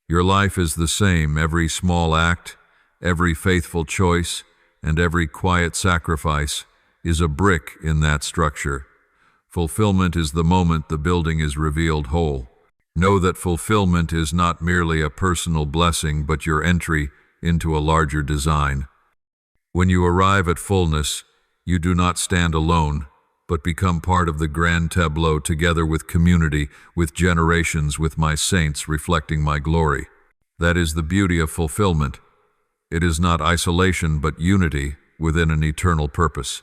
[SPEAKER 1] Your life is the same. Every small act, every faithful choice, and every quiet sacrifice is a brick in that structure. Fulfillment is the moment the building is revealed whole. Know that fulfillment is not merely a personal blessing, but your entry into a larger design. When you arrive at fullness, you do not stand alone, but become part of the grand tableau together with community, with generations, with my saints reflecting my glory. That is the beauty of fulfillment. It is not isolation, but unity within an eternal purpose.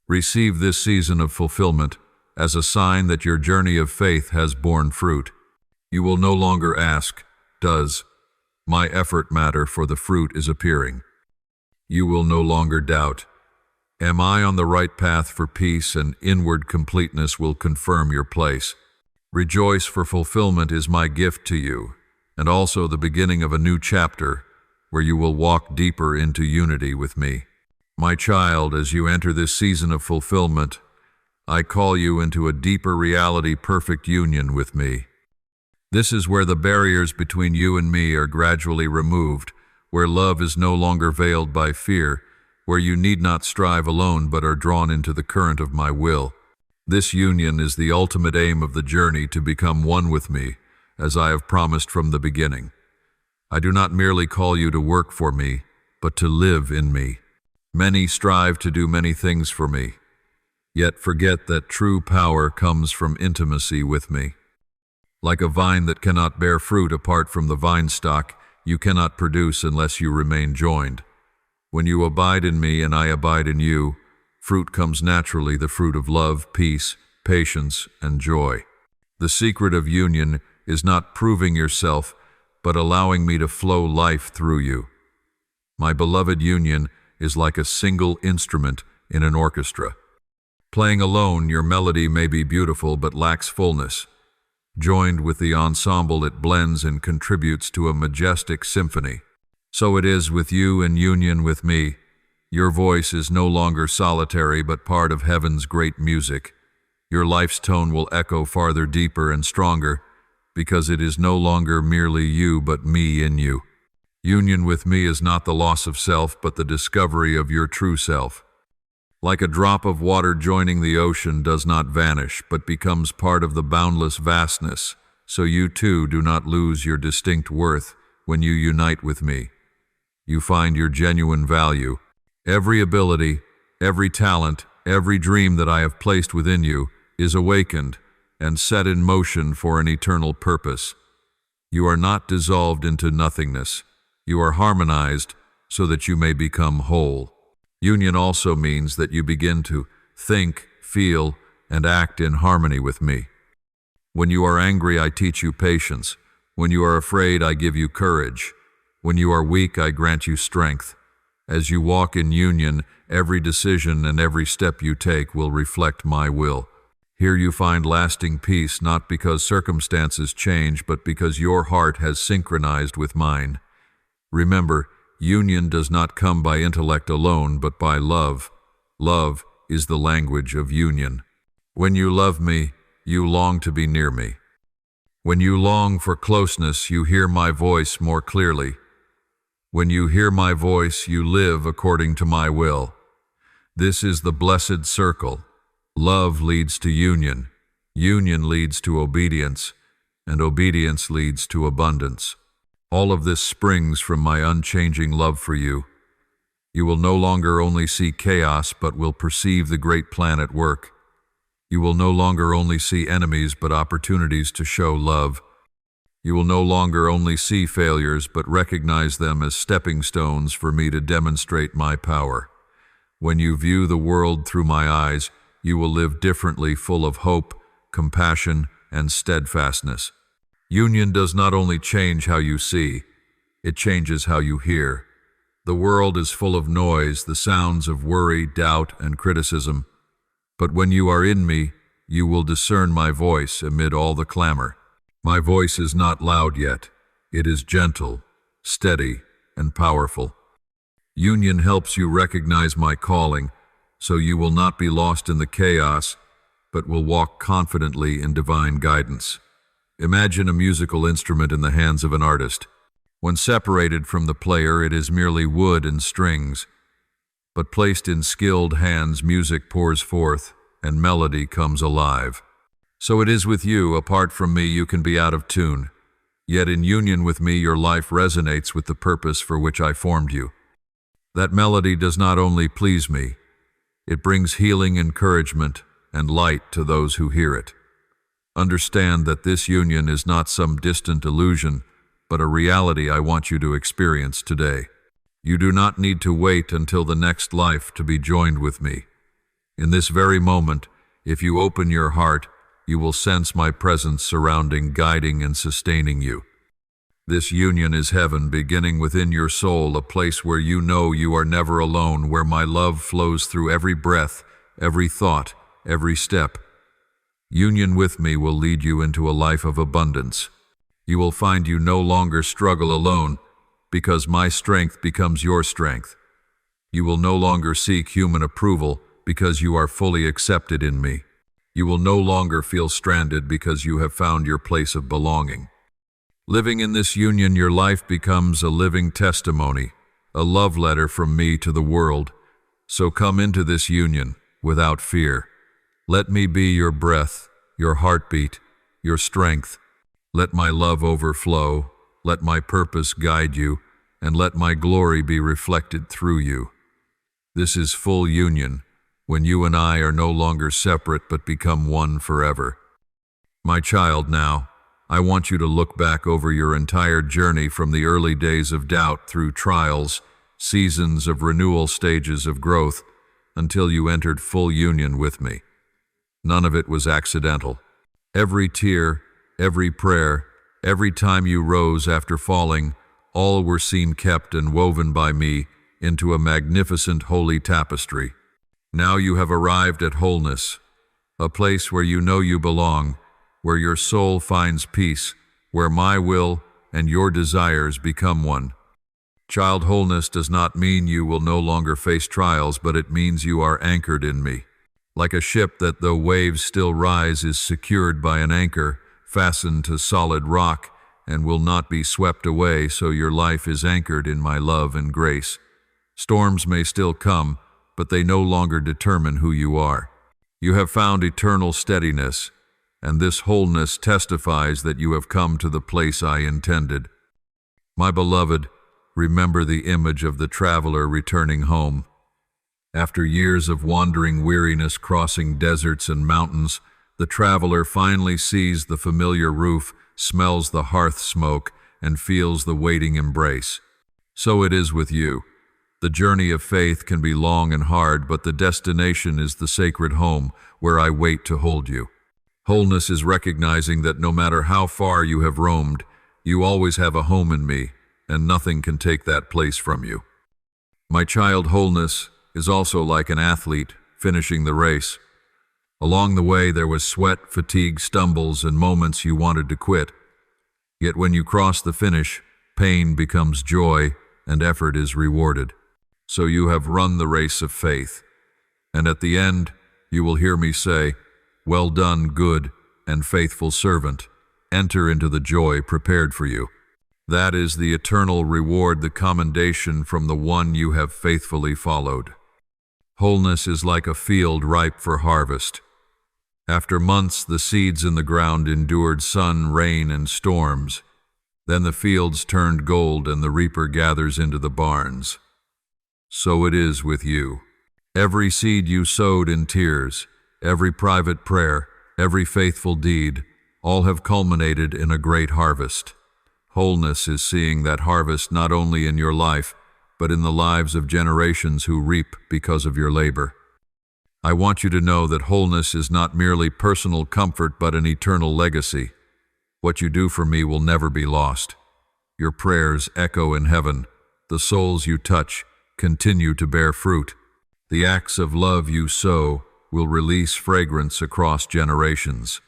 [SPEAKER 1] Receive this season of fulfillment as a sign that your journey of faith has borne fruit. You will no longer ask, "Does my effort matter?" for the fruit is appearing. You will no longer doubt, "Am I on the right path?" for peace and inward completeness will confirm your place. Rejoice, for fulfillment is my gift to you, and also the beginning of a new chapter where you will walk deeper into unity with me. My child, as you enter this season of fulfillment, I call you into a deeper reality, perfect union with me. This is where the barriers between you and me are gradually removed, where love is no longer veiled by fear, where you need not strive alone but are drawn into the current of my will. This union is the ultimate aim of the journey, to become one with me, as I have promised from the beginning. I do not merely call you to work for me, but to live in me. Many strive to do many things for me, yet forget that true power comes from intimacy with me. Like a vine that cannot bear fruit apart from the vine stock, you cannot produce unless you remain joined. When you abide in me and I abide in you, fruit comes naturally, the fruit of love, peace, patience, and joy. The secret of union is not proving yourself, but allowing me to flow life through you. My beloved union is like a single instrument in an orchestra. Playing alone, your melody may be beautiful but lacks fullness. Joined with the ensemble, it blends and contributes to a majestic symphony. So it is with you in union with me. Your voice is no longer solitary but part of heaven's great music. Your life's tone will echo farther deeper and stronger because it is no longer merely you but me in you. Union with me is not the loss of self but the discovery of your true self. Like a drop of water joining the ocean does not vanish but becomes part of the boundless vastness, so you too do not lose your distinct worth when you unite with me. You find your genuine value. Every ability, every talent, every dream that I have placed within you is awakened and set in motion for an eternal purpose. You are not dissolved into nothingness. You are harmonized so that you may become whole. Union also means that you begin to think, feel, and act in harmony with me. When you are angry, I teach you patience. When you are afraid, I give you courage. When you are weak, I grant you strength. As you walk in union, every decision and every step you take will reflect my will. Here you find lasting peace, not because circumstances change, but because your heart has synchronized with mine. Remember, union does not come by intellect alone, but by love. Love is the language of union. When you love me, you long to be near me. When you long for closeness, you hear my voice more clearly. When you hear my voice, you live according to my will. This is the blessed circle. Love leads to union. Union leads to obedience, and obedience leads to abundance. All of this springs from my unchanging love for you. You will no longer only see chaos, but will perceive the great plan at work. You will no longer only see enemies, but opportunities to show love. You will no longer only see failures, but recognize them as stepping stones for me to demonstrate my power. When you view the world through my eyes, you will live differently, full of hope, compassion, and steadfastness. Union does not only change how you see, it changes how you hear. The world is full of noise, the sounds of worry, doubt, and criticism. But when you are in me, you will discern my voice amid all the clamor. My voice is not loud yet. It is gentle, steady, and powerful. Union helps you recognize my calling, so you will not be lost in the chaos, but will walk confidently in divine guidance. Imagine a musical instrument in the hands of an artist. When separated from the player, it is merely wood and strings. But placed in skilled hands, music pours forth, and melody comes alive. So it is with you. Apart from me, you can be out of tune. Yet in union with me, your life resonates with the purpose for which I formed you. That melody does not only please me, it brings healing, encouragement, and light to those who hear it. Understand that this union is not some distant illusion, but a reality I want you to experience today. You do not need to wait until the next life to be joined with me. In this very moment, if you open your heart, you will sense my presence surrounding, guiding, and sustaining you. This union is heaven beginning within your soul, a place where you know you are never alone, where my love flows through every breath, every thought, every step. Union with me will lead you into a life of abundance. You will find you no longer struggle alone, because my strength becomes your strength. You will no longer seek human approval, because you are fully accepted in me. You will no longer feel stranded because you have found your place of belonging. Living in this union, your life becomes a living testimony, a love letter from me to the world. So come into this union without fear. Let me be your breath, your heartbeat, your strength. Let my love overflow, let my purpose guide you, and let my glory be reflected through you. This is full union, when you and I are no longer separate but become one forever. My child, now, I want you to look back over your entire journey from the early days of doubt through trials, seasons of renewal, stages of growth, until you entered full union with me. None of it was accidental. Every tear, every prayer, every time you rose after falling, all were seen, kept, and woven by me into a magnificent holy tapestry. Now you have arrived at wholeness, a place where you know you belong, where your soul finds peace, where my will and your desires become one. Child, wholeness does not mean you will no longer face trials, but it means you are anchored in me. Like a ship that, though waves still rise, is secured by an anchor, fastened to solid rock, and will not be swept away, so your life is anchored in my love and grace. Storms may still come, but they no longer determine who you are. You have found eternal steadiness, and this wholeness testifies that you have come to the place I intended. My beloved, remember the image of the traveler returning home. After years of wandering weariness crossing deserts and mountains, the traveler finally sees the familiar roof, smells the hearth smoke, and feels the waiting embrace. So it is with you. The journey of faith can be long and hard, but the destination is the sacred home where I wait to hold you. Wholeness is recognizing that no matter how far you have roamed, you always have a home in me, and nothing can take that place from you. My child, wholeness is also like an athlete finishing the race. Along the way there was sweat, fatigue, stumbles, and moments you wanted to quit. Yet when you cross the finish, pain becomes joy and effort is rewarded. So you have run the race of faith. And at the end, you will hear me say, "Well done, good and faithful servant. Enter into the joy prepared for you." That is the eternal reward, the commendation from the one you have faithfully followed. Wholeness is like a field ripe for harvest. After months, the seeds in the ground endured sun, rain, and storms. Then the fields turned gold and the reaper gathers into the barns. So it is with you. Every seed you sowed in tears, every private prayer, every faithful deed, all have culminated in a great harvest. Wholeness is seeing that harvest not only in your life, but in the lives of generations who reap because of your labor. I want you to know that wholeness is not merely personal comfort, but an eternal legacy. What you do for me will never be lost. Your prayers echo in heaven. The souls you touch continue to bear fruit. The acts of love you sow will release fragrance across generations.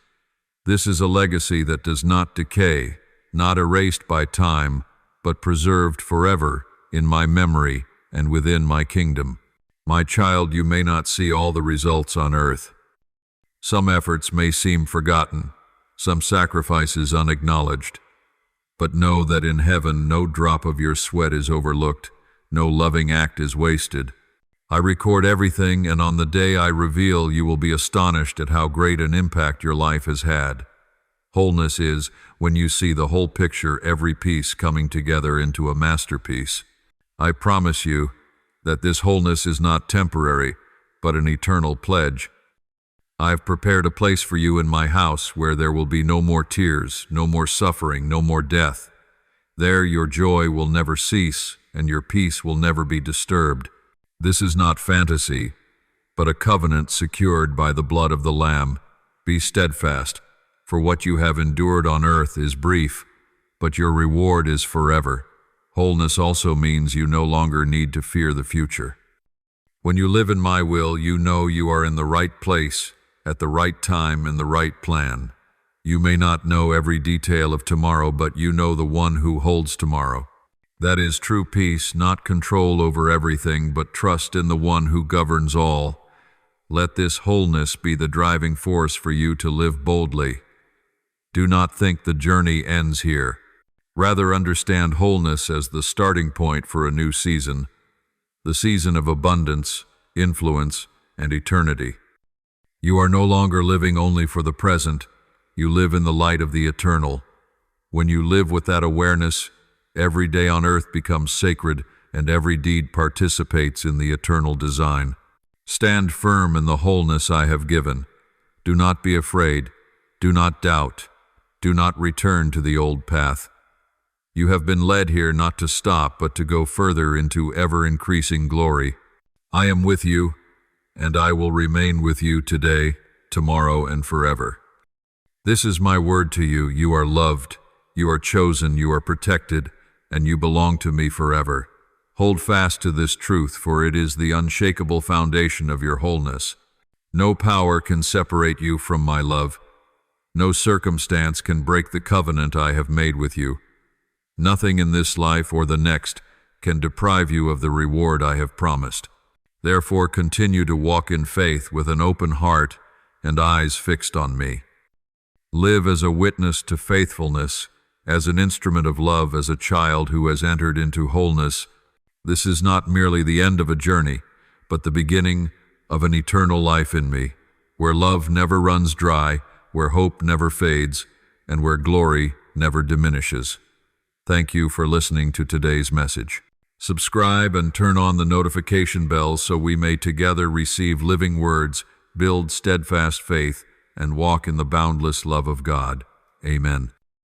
[SPEAKER 1] This is a legacy that does not decay, not erased by time, but preserved forever in my memory and within my kingdom. My child, you may not see all the results on earth. Some efforts may seem forgotten, some sacrifices unacknowledged. But know that in heaven no drop of your sweat is overlooked, no loving act is wasted. I record everything, and on the day I reveal, you will be astonished at how great an impact your life has had. Wholeness is when you see the whole picture, every piece coming together into a masterpiece. I promise you that this wholeness is not temporary, but an eternal pledge. I've prepared a place for you in my house where there will be no more tears, no more suffering, no more death. There your joy will never cease, and your peace will never be disturbed. This is not fantasy, but a covenant secured by the blood of the Lamb. Be steadfast, for what you have endured on earth is brief, but your reward is forever. Wholeness also means you no longer need to fear the future. When you live in my will, you know you are in the right place, at the right time, in the right plan. You may not know every detail of tomorrow, but you know the one who holds tomorrow. That is true peace, not control over everything, but trust in the one who governs all. Let this wholeness be the driving force for you to live boldly. Do not think the journey ends here. Rather, understand wholeness as the starting point for a new season, the season of abundance, influence, and eternity. You are no longer living only for the present. You live in the light of the eternal. When you live with that awareness, every day on earth becomes sacred, and every deed participates in the eternal design. Stand firm in the wholeness I have given. Do not be afraid. Do not doubt. Do not return to the old path. You have been led here not to stop, but to go further into ever-increasing glory. I am with you, and I will remain with you today, tomorrow, and forever. This is my word to you. You are loved, you are chosen, you are protected, and you belong to me forever. Hold fast to this truth, for it is the unshakable foundation of your wholeness. No power can separate you from my love. No circumstance can break the covenant I have made with you. Nothing in this life or the next can deprive you of the reward I have promised. Therefore, continue to walk in faith with an open heart and eyes fixed on me. Live as a witness to faithfulness, as an instrument of love, as a child who has entered into wholeness. This is not merely the end of a journey, but the beginning of an eternal life in me, where love never runs dry, where hope never fades, and where glory never diminishes. Thank you for listening to today's message. Subscribe and turn on the notification bell so we may together receive living words, build steadfast faith, and walk in the boundless love of God. Amen.